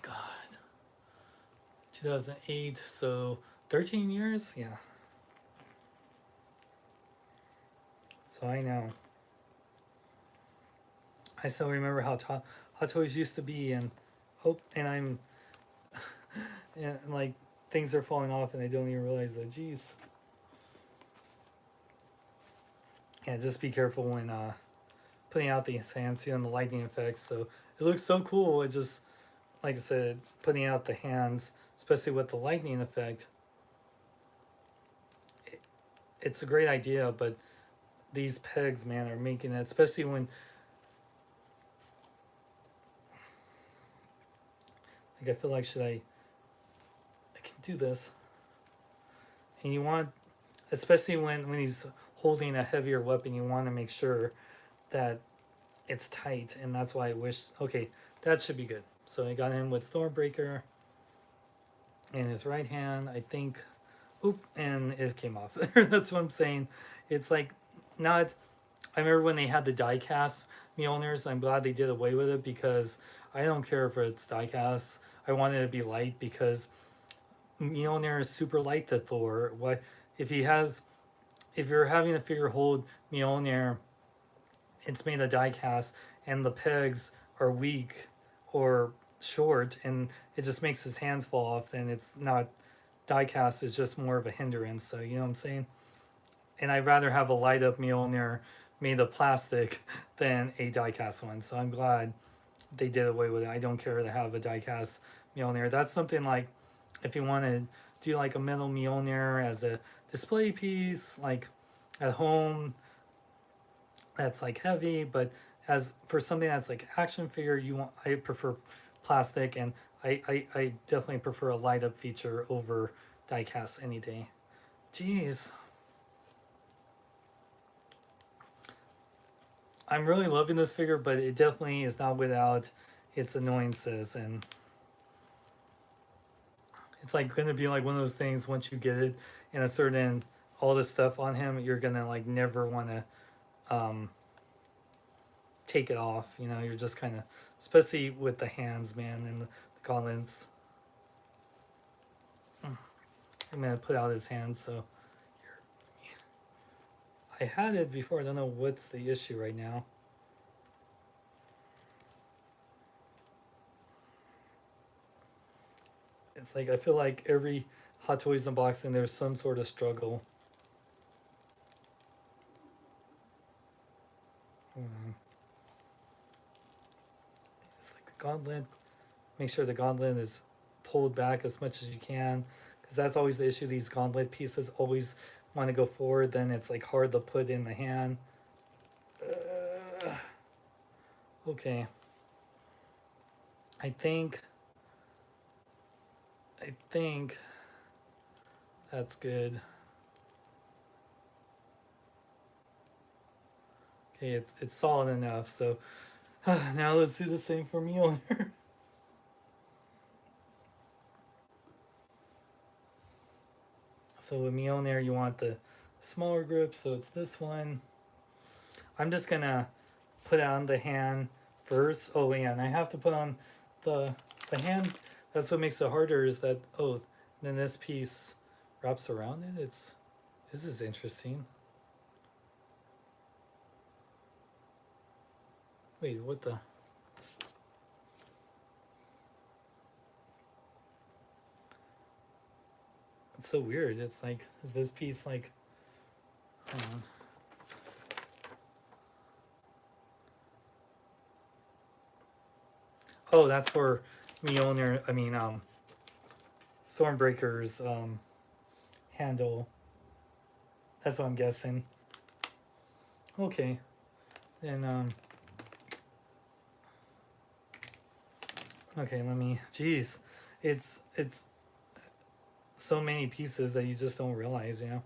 God 2008, so 13 years. Yeah, so I know. I still remember how Hot Toys used to be, and hope, and I'm, and like things are falling off, and I don't even realize that. Geez, yeah, just be careful when putting out the Sansi and the lightning effects. So it looks so cool. It just, like I said, putting out the hands, especially with the lightning effect. It's a great idea, but these pegs, man, are making it, especially when, like, I feel like, I can do this. And you want, especially when he's holding a heavier weapon, you want to make sure that it's tight. And that's why I wish, okay, that should be good. So I got him with Stormbreaker in his right hand, I think. Oop, and it came off. That's what I'm saying. It's like not. I remember when they had the die-cast Mjolnirs. I'm glad they did away with it because I don't care if it's die-cast. I want it to be light because Mjolnir is super light to Thor. What if he has? If you're having a figure hold Mjolnir, it's made of die-cast, and the pegs are weak or short, and it just makes his hands fall off. Then it's not die-cast is just more of a hindrance. So you know what I'm saying? And I'd rather have a light up Mjolnir made of plastic than a die-cast one. So I'm glad they did away with it. I don't care to have a die-cast Mjolnir. That's something like if you want to do like a metal Mjolnir as a display piece, like at home, that's like heavy. But as for something that's like action figure, I prefer plastic, and I definitely prefer a light up feature over die cast any day. Jeez. I'm really loving this figure, but it definitely is not without its annoyances, and it's like going to be like one of those things once you get it in a certain all this stuff on him, you're gonna like never want to take it off. You know, you're just kind of, especially with the hands, man, and the gauntlets. I'm gonna put out his hands. So I had it before. I don't know what's the issue right now. It's like I feel like every Hot Toys unboxing, there's some sort of struggle. It's like the gauntlet. Make sure the gauntlet is pulled back as much as you can, because that's always the issue. These gauntlet pieces always want to go forward. Then it's like hard to put in the hand. Okay. I think that's good. Okay, it's solid enough. So now let's do the same for Mjolnir. So with Mjolnir, you want the smaller grip, so it's this one. I'm just gonna put on the hand first. Oh yeah, and I have to put on the hand. That's what makes it harder. Is that then this piece wraps around it. This is interesting. Wait, what the? It's so weird. It's like, is this piece like? Hold on. Oh, that's for Mjolnir. I mean, Stormbreaker's handle. That's what I'm guessing. Okay, then okay. Let me. Jeez, it's so many pieces that you just don't realize. Yeah.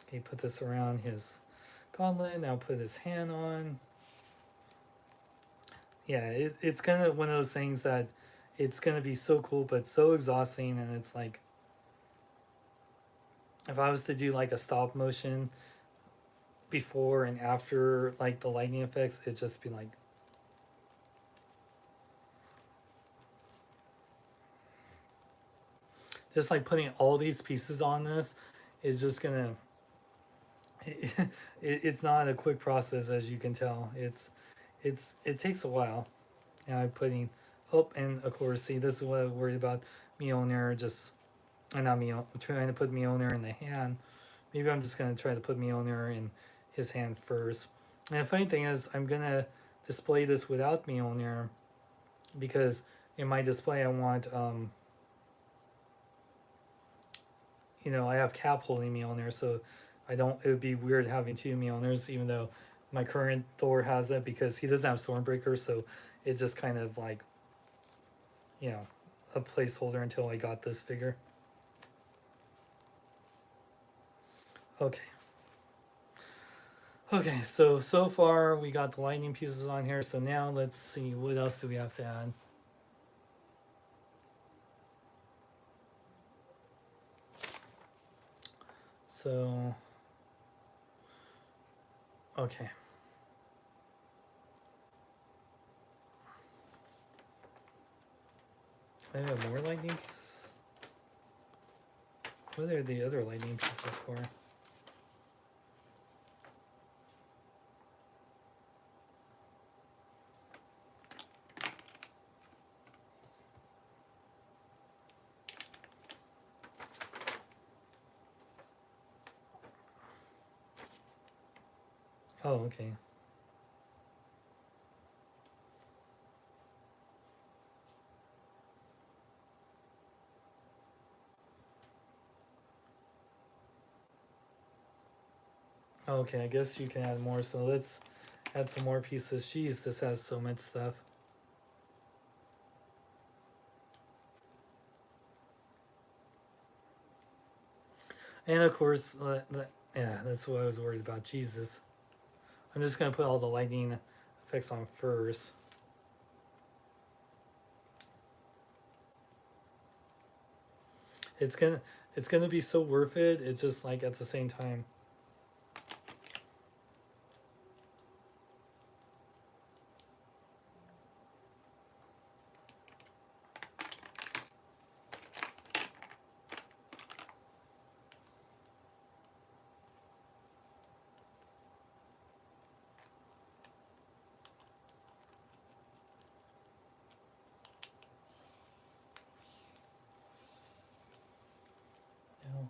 Okay, put this around his gauntlet. Now put his hand on. Yeah, it's kind of one of those things that it's gonna be so cool, but so exhausting, and it's like if I was to do like a stop motion before and after like the lightning effects, it'd just be like just like putting all these pieces on this is just gonna it's not a quick process, as you can tell. It takes a while. Now I'm putting and of course, see, this is what I worried about. Mjolnir just not Mjolnir, trying to put Mjolnir in the hand. Maybe I'm just gonna try to put Mjolnir in his hand first. And the funny thing is, I'm gonna display this without Mjolnir because in my display I want I have Cap holding Mjolnir, so I don't. It would be weird having two Mjolnirs, even though my current Thor has that because he doesn't have Stormbreaker, so it's just kind of like, a placeholder until I got this figure. Okay. Okay, so far we got the lightning pieces on here, so now let's see, what else do we have to add? So, okay. I have more lightning pieces. What are the other lightning pieces for? Oh, okay. Okay, I guess you can add more, so let's add some more pieces. Jeez, this has so much stuff. And of course, yeah, that's what I was worried about. Jesus. I'm just going to put all the lightning effects on first. It's gonna it's gonna be so worth it. It's just like at the same time. Now,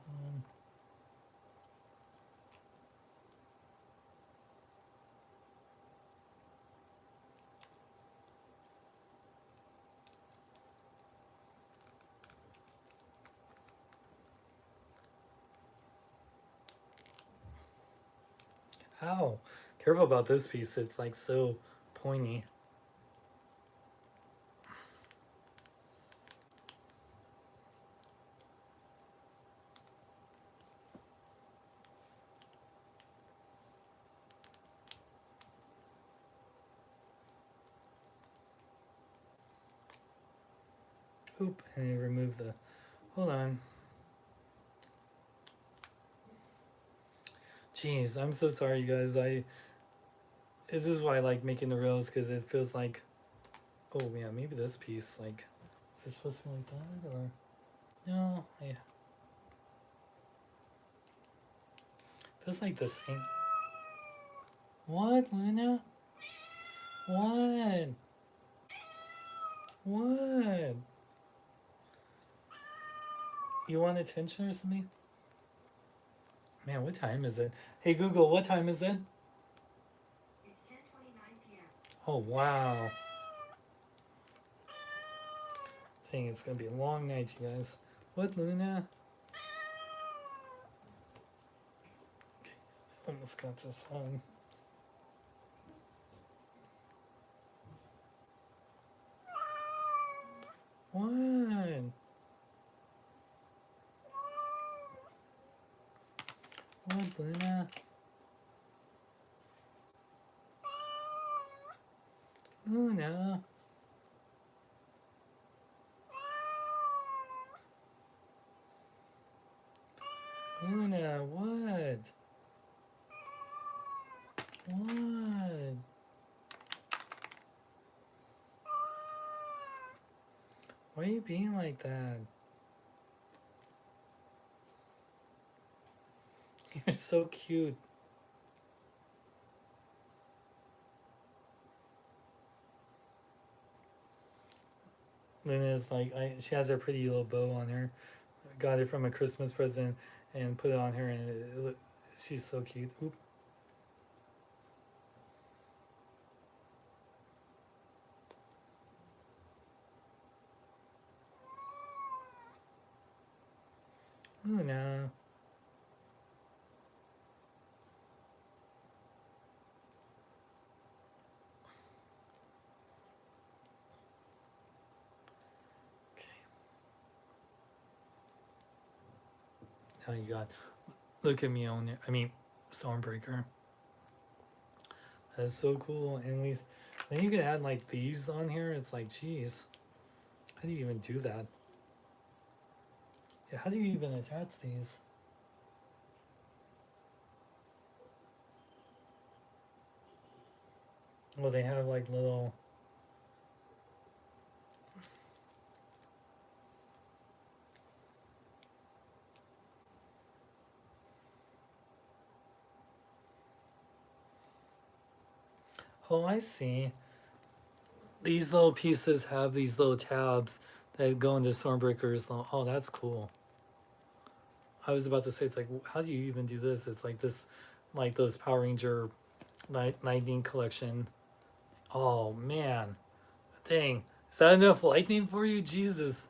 ow! Careful about this piece. It's like so pointy. Oop! And I remove the. Hold on. Jeez, I'm so sorry, you guys. This is why I like making the reels because it feels like. Oh yeah, maybe this piece like. Is this supposed to be like that or? No, yeah. Feels like the same. What, Luna? What? What? You want attention or something? Man, what time is it? Hey Google, what time is it? It's 10:29 p.m. Oh wow. Dang, it's gonna be a long night, you guys. What, Luna? Okay, almost got this on. What? What, Luna? Luna? Luna, what? What? Why are you being like that? You're so cute. Luna's like, she has a pretty little bow on her. I got it from a Christmas present and put it on her, and she's so cute. Oop. Luna. Okay. Now you got, look at me on there. I mean, Stormbreaker. That's so cool. And then you can add like these on here. It's like, geez, how do you even do that? Yeah, how do you even attach these? Well, they have like little. Oh, I see. These little pieces have these little tabs that go into Stormbreaker's. Oh, that's cool. I was about to say, it's like, how do you even do this? It's like this, like those Power Ranger lightning collection. Oh man, dang! Is that enough lightning for you? Jesus!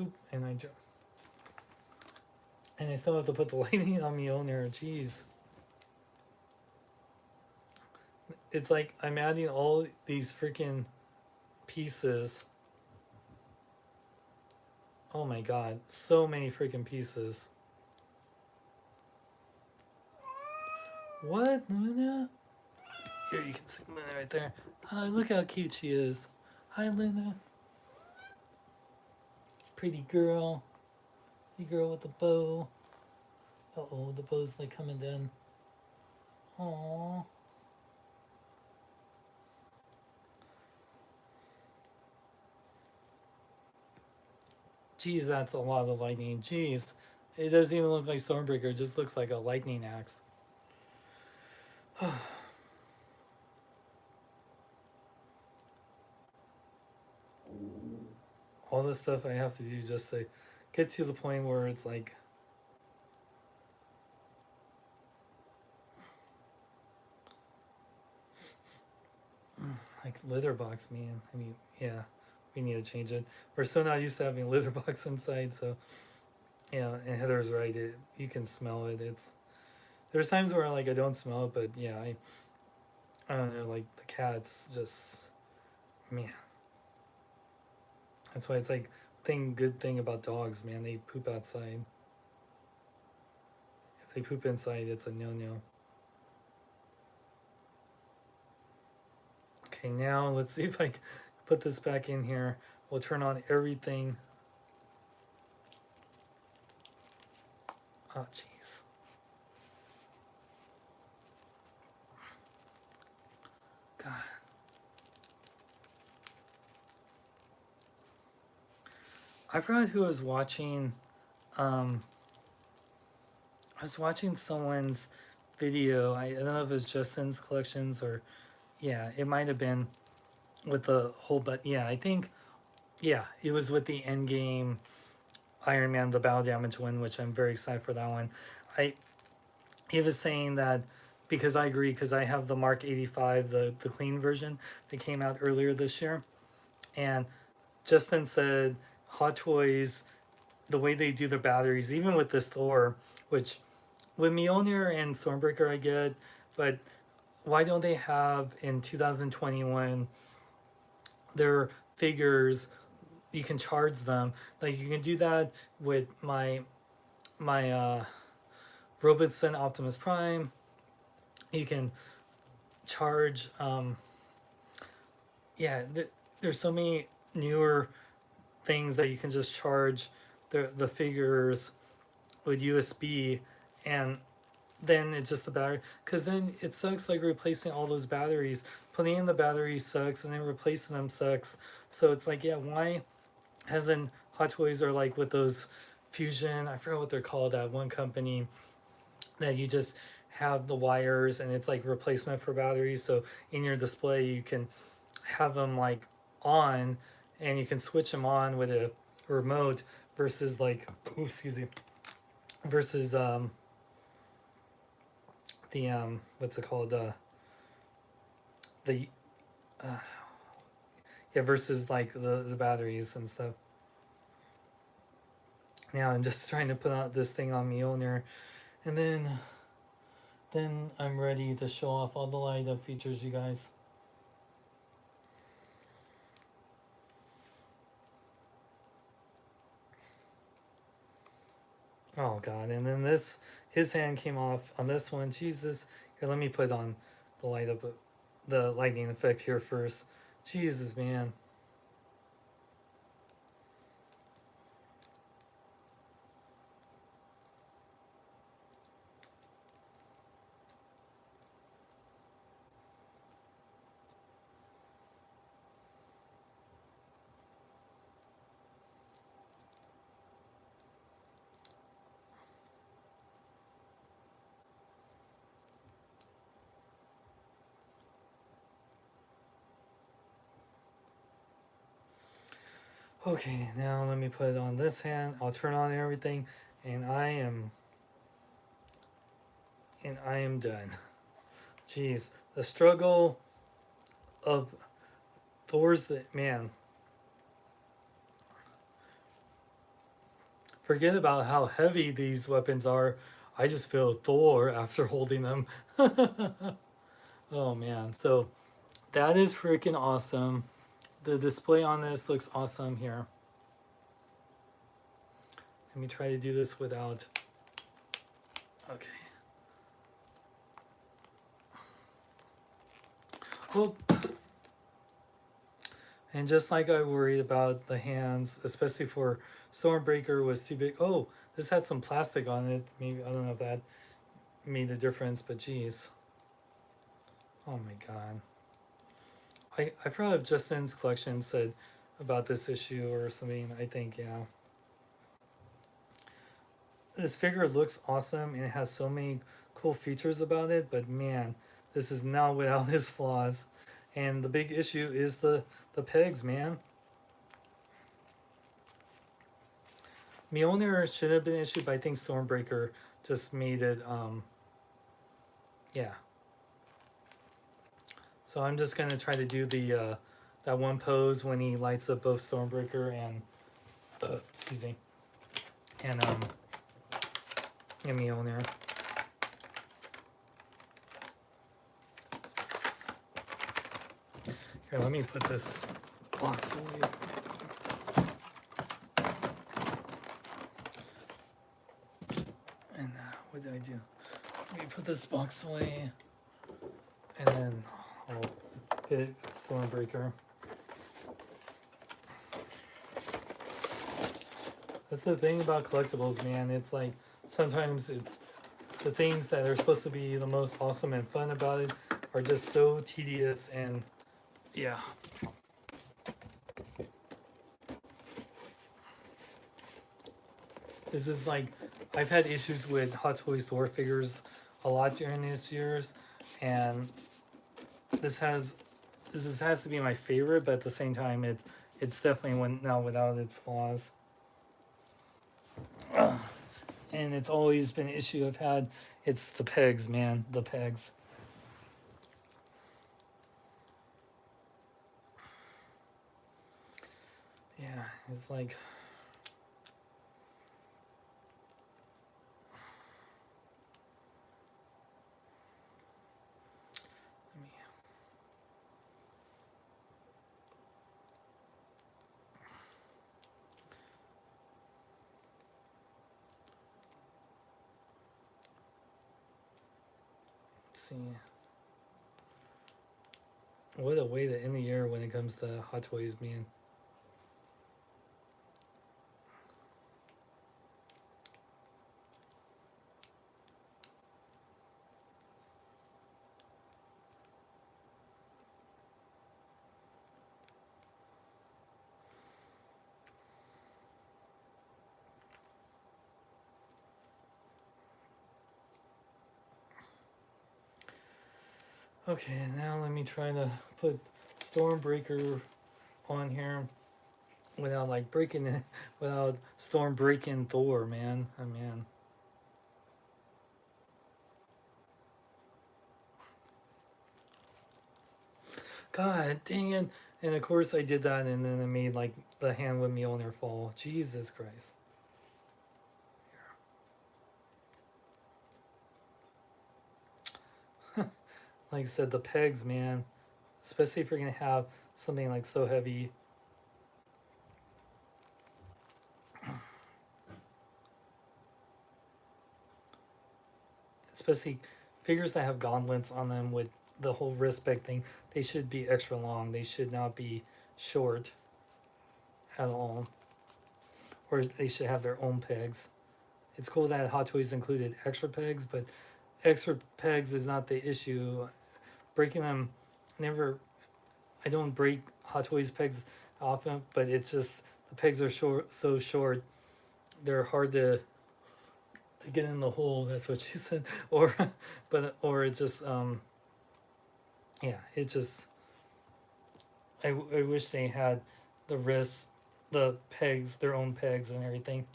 Oop! And I still have to put the lightning on me owner. Jeez! It's like I'm adding all these freaking pieces. Oh my god, so many freaking pieces. What, Luna? Here, you can see Luna right there. Hi, look how cute she is. Hi, Luna. pretty girl. The girl with the bow. Uh-oh, the bow's like coming down. Aww. Jeez, that's a lot of lightning. Jeez. It doesn't even look like Stormbreaker. It just looks like a lightning axe. All the stuff I have to do just to get to the point where it's like litter box, man. I mean, yeah, we need to change it. We're so not used to having a litter box inside, so yeah. And Heather's right. You can smell it. There's times where like I don't smell it, but yeah, I don't know. Like the cats, just man. That's why it's like good thing about dogs, man. They poop outside. If they poop inside, it's a no. Okay, now let's see if I can put this back in here. We'll turn on everything. Oh, jeez. God. I forgot who was watching. I was watching someone's video. I don't know if it was Justin's collections or, yeah, it might have been with the whole, but yeah, I think, yeah, it was with the Endgame Iron Man, the battle damage one, which I'm very excited for that one. He was saying that because I agree, because I have the Mark 85, the clean version that came out earlier this year, and Justin said Hot Toys, the way they do their batteries, even with this Thor, which with Mjolnir and Stormbreaker I get, but why don't they have in 2021 their figures? You can charge them like you can do that with my Robertson Optimus Prime. You can charge. Yeah, there's so many newer things that you can just charge the figures with USB, and then it's just the battery. Because then it sucks like replacing all those batteries. Putting in the batteries sucks, and then replacing them sucks. So it's like, yeah, why hasn't Hot Toys or like with those Fusion? I forgot what they're called. That one company that you just have the wires and it's like replacement for batteries. So in your display you can have them like on, and you can switch them on with a remote versus like, ooh, excuse me, versus the what's it called, the uh, yeah, versus like the batteries and stuff. Now I'm just trying to put out this thing on Mjolnir, and then I'm ready to show off all the light up features, you guys. Oh god, and then his hand came off on this one. Jesus. Here, let me put on the light up, the lightning effect here first. Jesus, man. Okay, now let me put it on this hand. I'll turn on everything, and I am done. Jeez, the struggle of Thor's the man. Forget about how heavy these weapons are. I just feel Thor after holding them. Oh man, so that is freaking awesome. The display on this looks awesome here. Let me try to do this without. Okay. Oh. And just like I worried about the hands, especially for Stormbreaker was too big. Oh, this had some plastic on it. Maybe I don't know if that made a difference, but geez. Oh my god. I forgot if Justin's collection said about this issue or something. I think, yeah. This figure looks awesome and it has so many cool features about it, but man, this is not without his flaws. And the big issue is the pegs, man. Mjolnir should have been issued, but I think Stormbreaker just made it yeah. So I'm just gonna try to do the that one pose when he lights up both Stormbreaker and excuse me, and Mjolnir. Here, let me put this box away. And what did I do? Let me put this box away, and then I'll hit Stormbreaker. That's the thing about collectibles, man. It's like sometimes it's the things that are supposed to be the most awesome and fun about it are just so tedious and yeah. This is like I've had issues with Hot Toys Thor figures a lot during these years, and this has to be my favorite, but at the same time it's definitely one now without its flaws. And it's always been an issue I've had. It's the pegs, man, the pegs. Yeah, it's like let me see. What a way to end the year when it comes to Hot Toys, man. Okay, now let me try to put Stormbreaker on here without like breaking it, without Storm breaking Thor, man. Oh man. God dang it. And of course I did that and then I made like the hand with Mjolnir fall. Jesus Christ. Like I said, the pegs, man. Especially if you're gonna have something like so heavy. Especially figures that have gauntlets on them with the whole wrist peg thing, they should be extra long. They should not be short at all. Or they should have their own pegs. It's cool that Hot Toys included extra pegs, but extra pegs is not the issue. Breaking them, never. I don't break Hot Toys pegs often, but it's just the pegs are short, so short. They're hard to get in the hole. That's what she said. Or, or it just yeah. It just. I wish they had the wrists, the pegs, their own pegs and everything.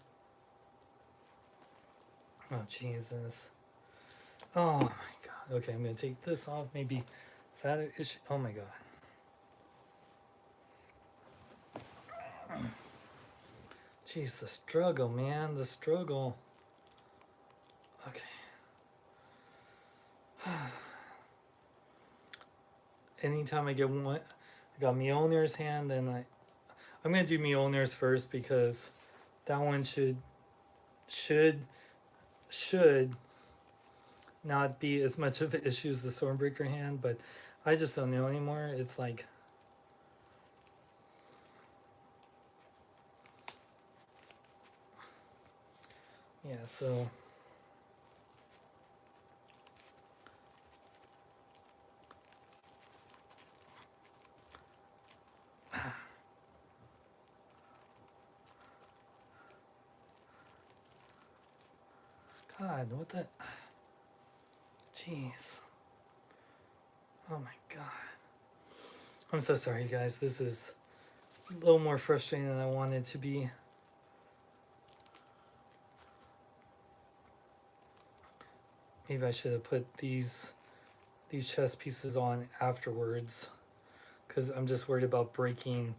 Oh Jesus. Oh my god. Okay, I'm gonna take this off. Maybe is that an issue? Oh my god. Jeez, the struggle, man. The struggle. Okay. Anytime I get one, I got Mjolnir's hand, and I'm gonna do Mjolnir's first because that one should not be as much of an issue as the Stormbreaker hand, but I just don't know anymore. It's like Yeah, so God, what the jeez. Oh my God. I'm so sorry, you guys. This is a little more frustrating than I wanted to be. Maybe I should have put these chest pieces on afterwards, because I'm just worried about breaking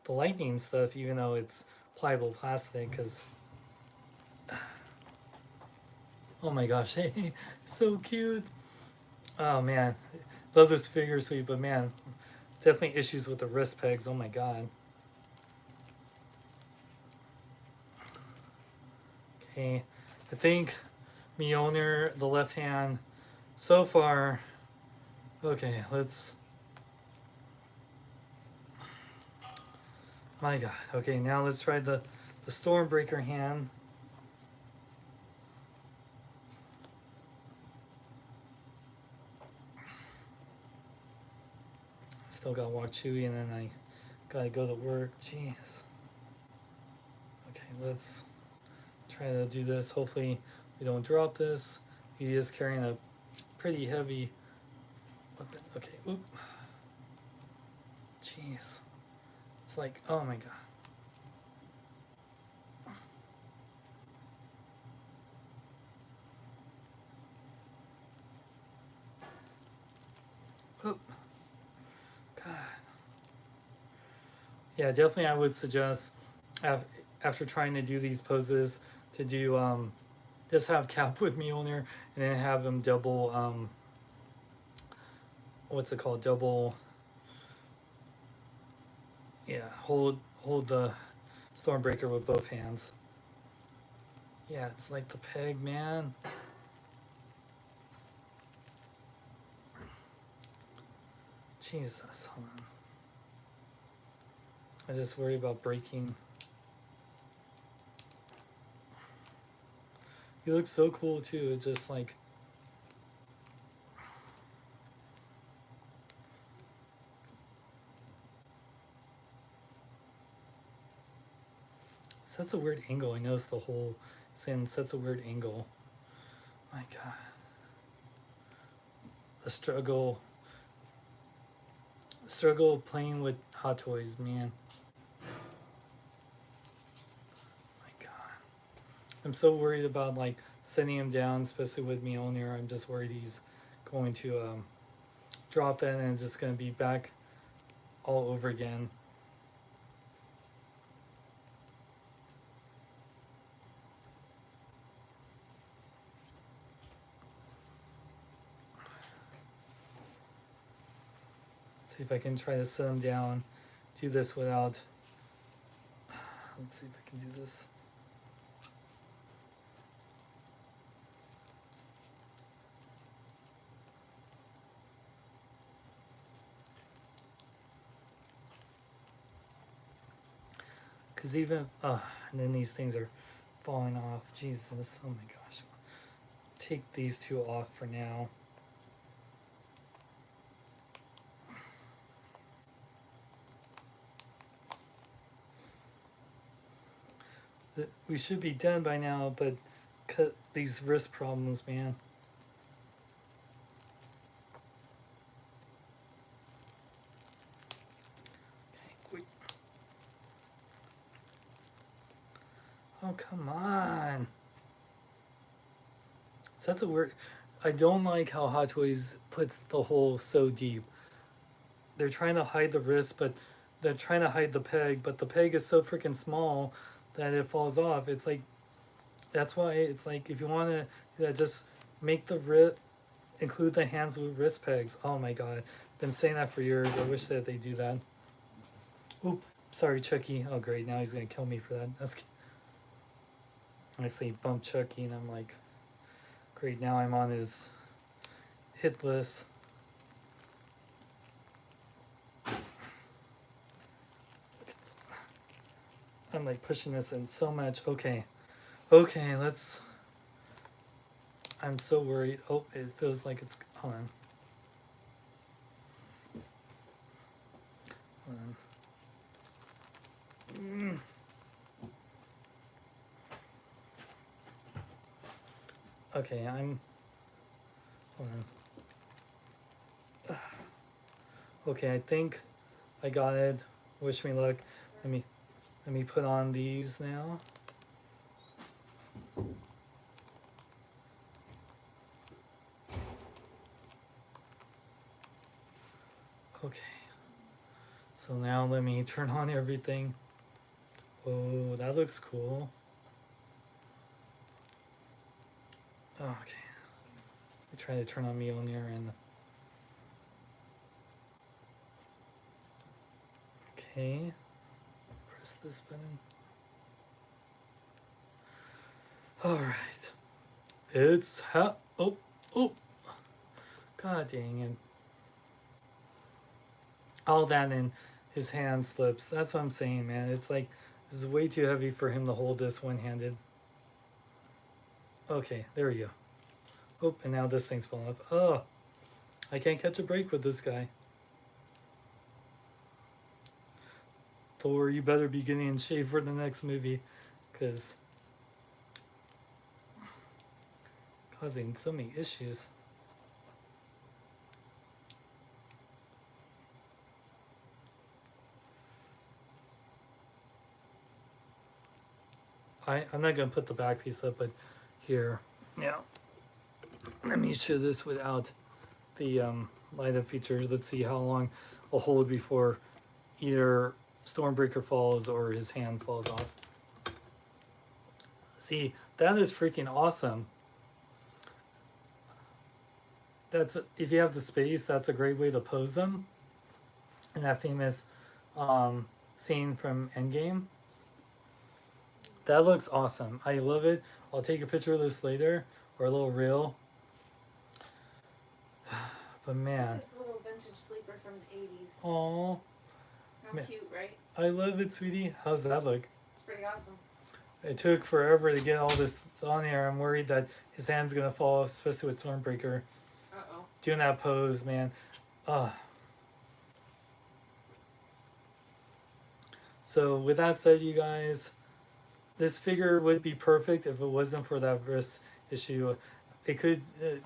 the lightning stuff, even though it's pliable plastic. Because oh my gosh, hey, so cute. Oh man, love this figure suite, but man, definitely issues with the wrist pegs. Oh my God. Okay, I think Mjolnir, the left hand, so far. Okay, let's. My God. Okay, now let's try the Stormbreaker hand. Still got to walk Chewy, and then I gotta go to work. Jeez. Okay, let's try to do this. Hopefully, we don't drop this. He is carrying a pretty heavy weapon. Okay, oop. Jeez. It's like, oh my God. Oop. God. Yeah, definitely I would suggest after trying to do these poses to do just have Cap with Mjolnir and then have him double what's it called? Double yeah, hold the Stormbreaker with both hands. Yeah, it's like the peg, man. Jesus, hold on. I just worry about breaking. He looks so cool too. It's just like such a weird angle. I noticed the whole thing such a weird angle. My God. The struggle playing with Hot Toys, man. My God. I'm so worried about like setting him down, especially with Mjolnir. I'm just worried he's going to drop that and it's just going to be back all over again. See if I can try to set him down. Do this without. Let's see if I can do this. Because even. And then these things are falling off. Jesus. Oh my gosh. Take these two off for now. We should be done by now, but cut these wrist problems, man. Okay, oh, come on. So that's a weird. I don't like how Hot Toys puts the hole so deep. They're trying to hide the wrist, but they're trying to hide the peg, but the peg is so freaking small that it falls off. It's like, that's why it's like, if you want to just make the wrist, include the hands with wrist pegs. Oh my God. Been saying that for years. I wish that they do that. Oop, sorry, Chucky. Oh, great. Now he's going to kill me for that. That's actually bumped Chucky, and I'm like, great. Now I'm on his hit list. I'm like pushing this in so much. Okay. Okay, let's I'm so worried. Oh, it feels like it's. Hold on. Hold on. Okay, I'm. Hold on. Okay, I think I got it. Wish me luck. Let me let me put on these now. Okay. So now let me turn on everything. Oh, that looks cool. Okay. Let me try to turn on Mjolnir and okay. Press this button. Alright. It's oh, oh, god dang it. All that and his hand slips. That's what I'm saying, man. It's like this is way too heavy for him to hold this one-handed. Okay, there we go. Oh, and now this thing's falling off. Oh, I can't catch a break with this guy. Thor, you better be getting in shape for the next movie, because causing so many issues. I'm not gonna put the back piece up, but here, yeah. Let me show this without the light up features. Let's see how long I'll hold before either Stormbreaker falls or his hand falls off. See, that is freaking awesome. That's if you have the space, that's a great way to pose them. And that famous scene from Endgame. That looks awesome. I love it. I'll take a picture of this later or a little reel. But man. This little vintage sleeper from the 80s. Oh, How cute, right? I love it, sweetie. How's that look? It's pretty awesome. It took forever to get all this on here. I'm worried that his hand's gonna fall off, especially with Stormbreaker. Uh-oh. Doing that pose, man. So with that said, you guys, this figure would be perfect if it wasn't for that wrist issue. It could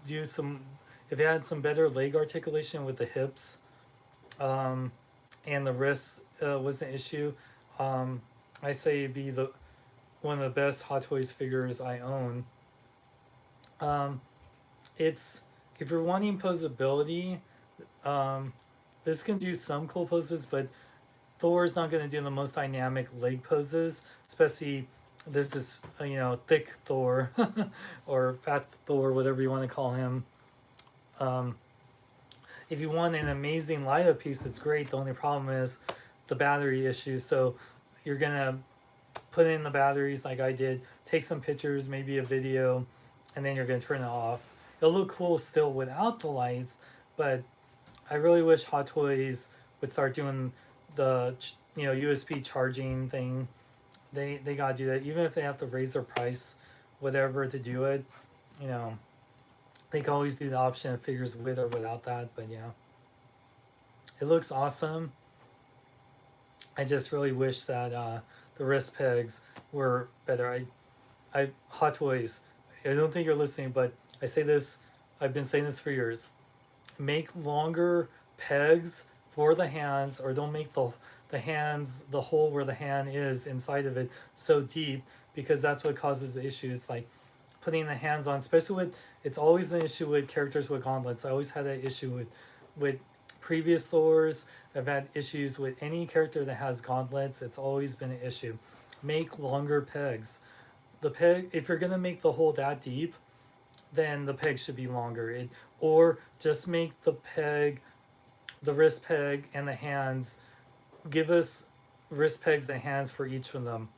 do some, if it had some better leg articulation with the hips, and the wrist was an issue. I say it'd be the one of the best Hot Toys figures I own. It's if you're wanting posability, this can do some cool poses, but Thor's not going to do the most dynamic leg poses, especially this is thick Thor or fat Thor, whatever you want to call him. If you want an amazing light up piece, it's great. The only problem is the battery issues. So you're gonna put in the batteries like I did, take some pictures, maybe a video, and then you're gonna turn it off. It'll look cool still without the lights, but I really wish Hot Toys would start doing the USB charging thing. They gotta do that, even if they have to raise their price, whatever to do it. They can always do the option of figures with or without that. But yeah, it looks awesome. I just really wish that the wrist pegs were better. I Hot Toys. I don't think you're listening, but I say this. I've been saying this for years. Make longer pegs for the hands, or don't make the hands, the hole where the hand is inside of it so deep, because that's what causes the issue. It's like putting the hands on, especially with, it's always an issue with characters with gauntlets. I always had that issue with previous Thors. I've had issues with any character that has gauntlets. It's always been an issue. Make longer pegs. The peg, if you're gonna make the hole that deep, then the peg should be longer. Or just make the peg, the wrist peg and the hands, give us wrist pegs and hands for each of them.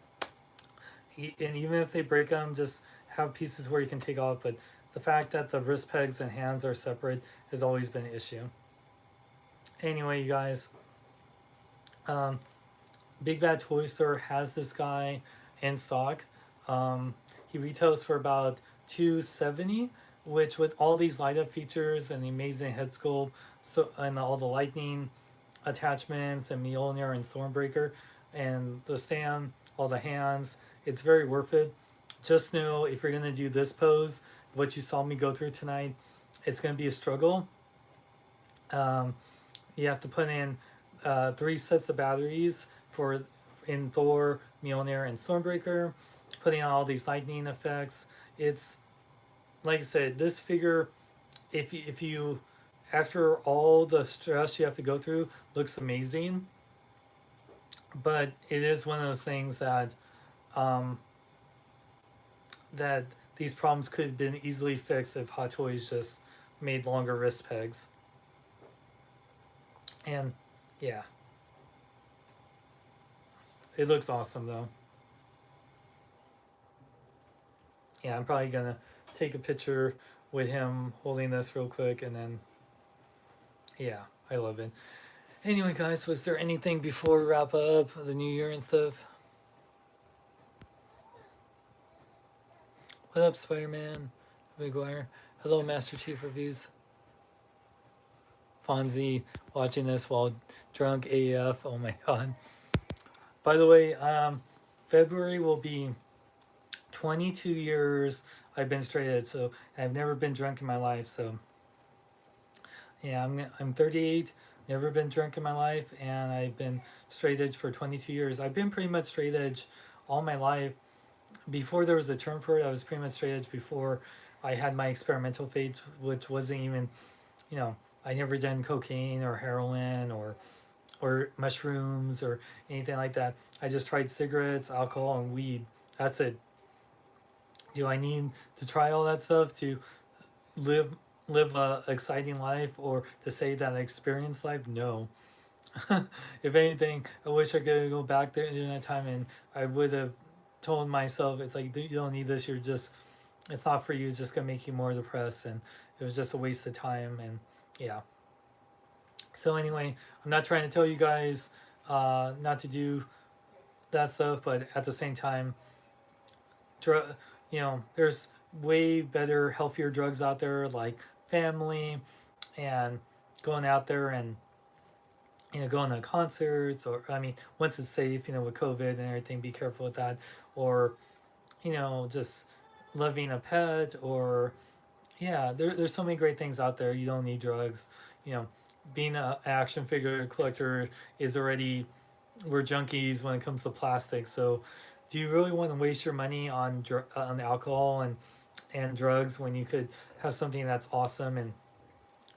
And even if they break them, just have pieces where you can take off. But the fact that the wrist pegs and hands are separate has always been an issue. Anyway, you guys, Big Bad Toy Store has this guy in stock. He retails for about $270. which with all these light up features and the amazing head sculpt, so and all the lightning attachments and Mjolnir and Stormbreaker and the stand, all the hands, it's very worth it. Just know if you're gonna do this pose, what you saw me go through tonight, it's gonna be a struggle. Um, you have to put in 3 sets of batteries for in Thor, Mjolnir, and Stormbreaker, putting on all these lightning effects. It's like I said, this figure, if you after all the stress you have to go through, looks amazing. But it is one of those things that um, that these problems could have been easily fixed if Hot Toys just made longer wrist pegs. And yeah, it looks awesome though. Yeah, I'm probably gonna take a picture with him holding this real quick, and then yeah, I love it. Anyway, guys, was there anything before we wrap up the new year and stuff? What up, Spider Man? McGuire. Hello, Master Chief Reviews. Fonzie watching this while drunk AF. Oh my god. By the way, February will be 22 years I've been straight edge, so I've never been drunk in my life. So yeah, I'm 38, never been drunk in my life, and I've been straight edge for 22 years. I've been pretty much straight edge all my life. Before there was a term for it, I was pretty much straight edge before I had my experimental phase, which wasn't even, you know, I never done cocaine or heroin or mushrooms or anything like that. I just tried cigarettes, alcohol, and weed. That's it. Do I need to try all that stuff to live live a exciting life or to say that I experienced life? No. If anything, I wish I could go back there during that time and I would have told myself it's like you don't need this. You're just it's not for you. It's just gonna make you more depressed, and it was just a waste of time. And yeah. So anyway, I'm not trying to tell you guys not to do that stuff, but at the same time, there's way better, healthier drugs out there like family and going out there and going to concerts, or I mean, once it's safe, with COVID and everything, be careful with that, or just loving a pet, or yeah, there's so many great things out there. You don't need drugs. You know, being an action figure collector is already we're junkies when it comes to plastic. So, do you really want to waste your money on on alcohol and drugs when you could have something that's awesome and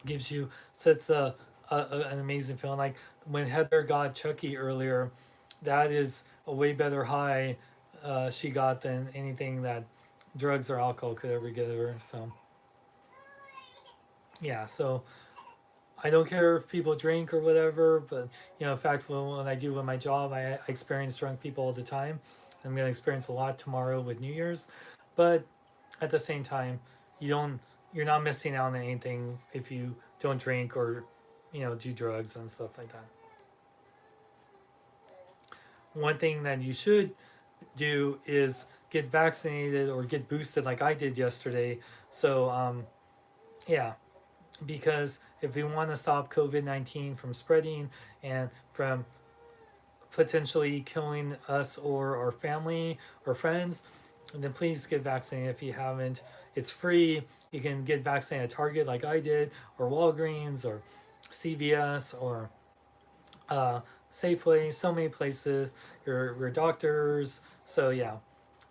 gives you such an amazing feeling? Like when Heather got Chucky earlier, that is a way better high she got than anything that drugs or alcohol could ever give her. So yeah, so I don't care if people drink or whatever, but in fact, when I do with my job, I experience drunk people all the time. I'm gonna experience a lot tomorrow with New Year's, but at the same time, you don't you're not missing out on anything if you don't drink or do drugs and stuff like that. One thing that you should do is get vaccinated or get boosted like I did yesterday. So yeah, because if we want to stop COVID-19 from spreading and from potentially killing us or our family or friends, then please get vaccinated if you haven't. It's free. You can get vaccinated at Target like I did, or Walgreens, or CVS, or Safeway, so many places, your doctors. So yeah,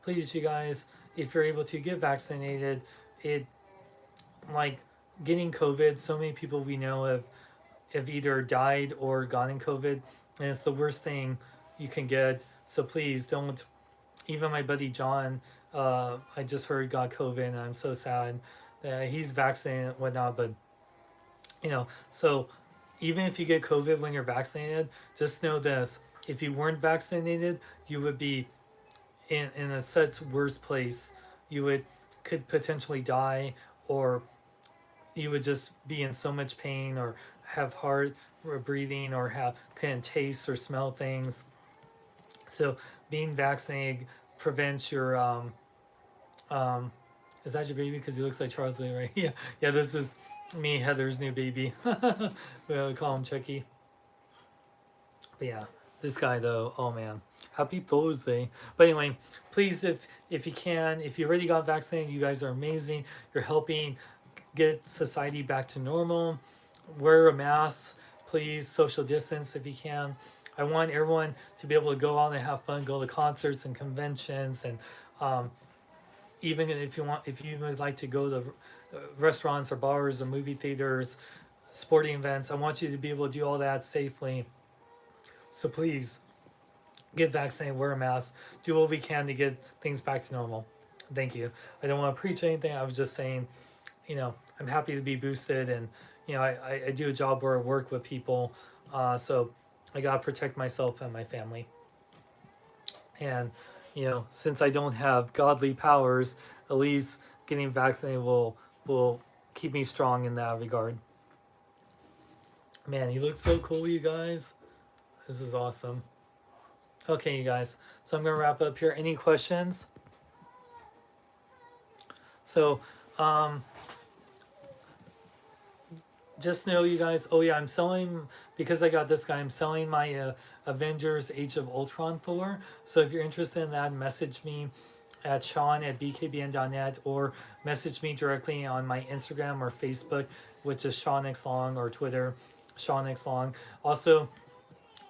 please, you guys, if you're able to get vaccinated, it like getting COVID. So many people we know have either died or gotten COVID, and it's the worst thing you can get. So please don't. Even my buddy John, I just heard got COVID, and I'm so sad. He's vaccinated and whatnot, but so even if you get COVID when you're vaccinated, just know this: if you weren't vaccinated, you would be in a such worse place. You could potentially die, or you would just be in so much pain, or have hard breathing, or have couldn't taste or smell things. So being vaccinated prevents um, Is that your baby? Because he looks like Charles Lee, right? Yeah, yeah. This is me, Heather's new baby. We call him Chucky. But yeah, this guy though, oh man, happy Thursday. But anyway, please, if you can, if you already got vaccinated, you guys are amazing. You're helping get society back to normal. Wear a mask, please. Social distance if you can. I want everyone to be able to go out and have fun, go to concerts and conventions, and um, even if you want, if you would like to go to restaurants or bars or movie theaters, sporting events, I want you to be able to do all that safely. So please get vaccinated, wear a mask, do what we can to get things back to normal. Thank you. I don't want to preach anything. I was just saying, I'm happy to be boosted, and I do a job where I work with people, so I gotta protect myself and my family. And since I don't have godly powers, at least getting vaccinated will keep me strong in that regard. Man, he looks so cool, you guys. This is awesome. Okay, you guys. So I'm gonna wrap up here. Any questions? So, just know, you guys. Oh yeah, I'm selling because I got this guy. I'm selling my Avengers Age of Ultron Thor. So if you're interested in that, message me at Sean@bkbn.net or message me directly on my Instagram or Facebook, which is Sean X Long, or Twitter, Sean X Long. Also,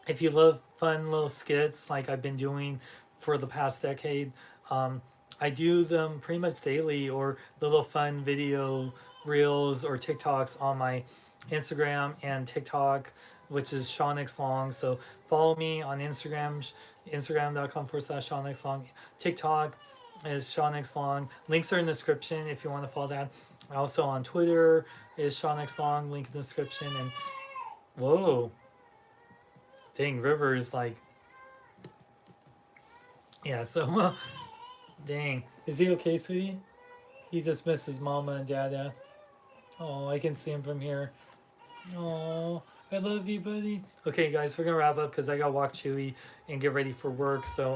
if you love fun little skits like I've been doing for the past decade, I do them pretty much daily, or little fun video reels or TikToks on my Instagram and TikTok, which is Sean X Long. So follow me on Instagram, instagram.com/Sean X Long. TikTok is Sean X Long. Links are in the description if you want to follow that. Also on Twitter is Sean X Long, link in the description. And whoa. Dang, River is like, yeah, so, dang. Is he okay, sweetie? He just misses mama and dada. Oh, I can see him from here. Oh, I love you, buddy. Okay, guys, we're gonna wrap up because I gotta walk Chewy and get ready for work. So,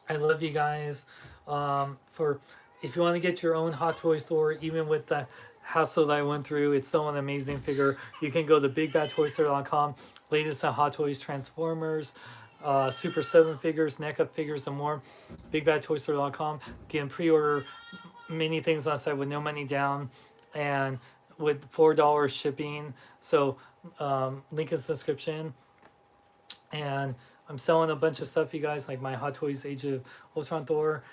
I love you guys. For if you want to get your own Hot Toys Thor, even with the hassle that I went through, it's still an amazing figure. You can go to bigbadtoystore.com. Latest on Hot Toys, Transformers, Super 7 figures, NECA figures, and more. bigbadtoystore.com. You can pre-order many things on the site with no money down and with $4 shipping. So link is in the description. And I'm selling a bunch of stuff, you guys, like my Hot Toys Age of Ultron Thor.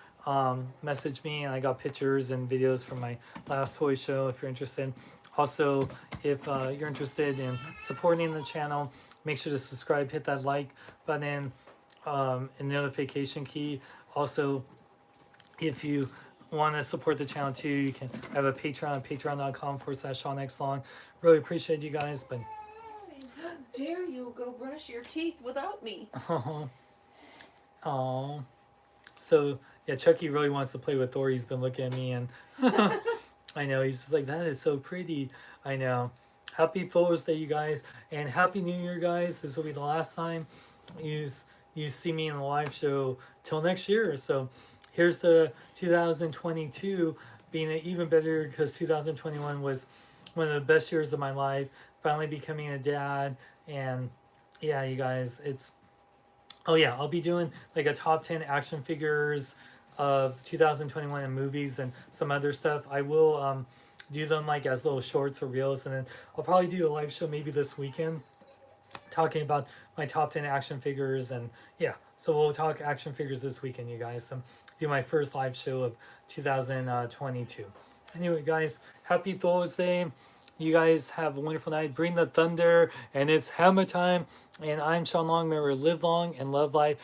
Message me, and I got pictures and videos from my last toy show if you're interested. Also, if you're interested in supporting the channel, make sure to subscribe, hit that like button, and notification key. Also, if you want to support the channel too, you can have a Patreon at patreon.com/Sean X Long. Really appreciate you guys, but How dare you go brush your teeth without me? oh, so yeah, Chucky really wants to play with Thor. He's been looking at me, and I know he's like, that is so pretty. I know. Happy Thursday, you guys, and Happy New Year, guys. This will be the last time you see me in the live show till next year. So here's the 2022 being even better, because 2021 was one of the best years of my life. Finally becoming a dad, and yeah, you guys, it's, oh yeah, I'll be doing like a top 10 action figures of 2021 in movies and some other stuff. I will do them like as little shorts or reels, and then I'll probably do a live show maybe this weekend talking about my top 10 action figures. And yeah, so we'll talk action figures this weekend, you guys. So do my first live show of 2022. Anyway, guys, happy Thursday. You guys have a wonderful night. Bring the thunder, and it's hammer time. And I'm Sean Long. Remember, live long and love life.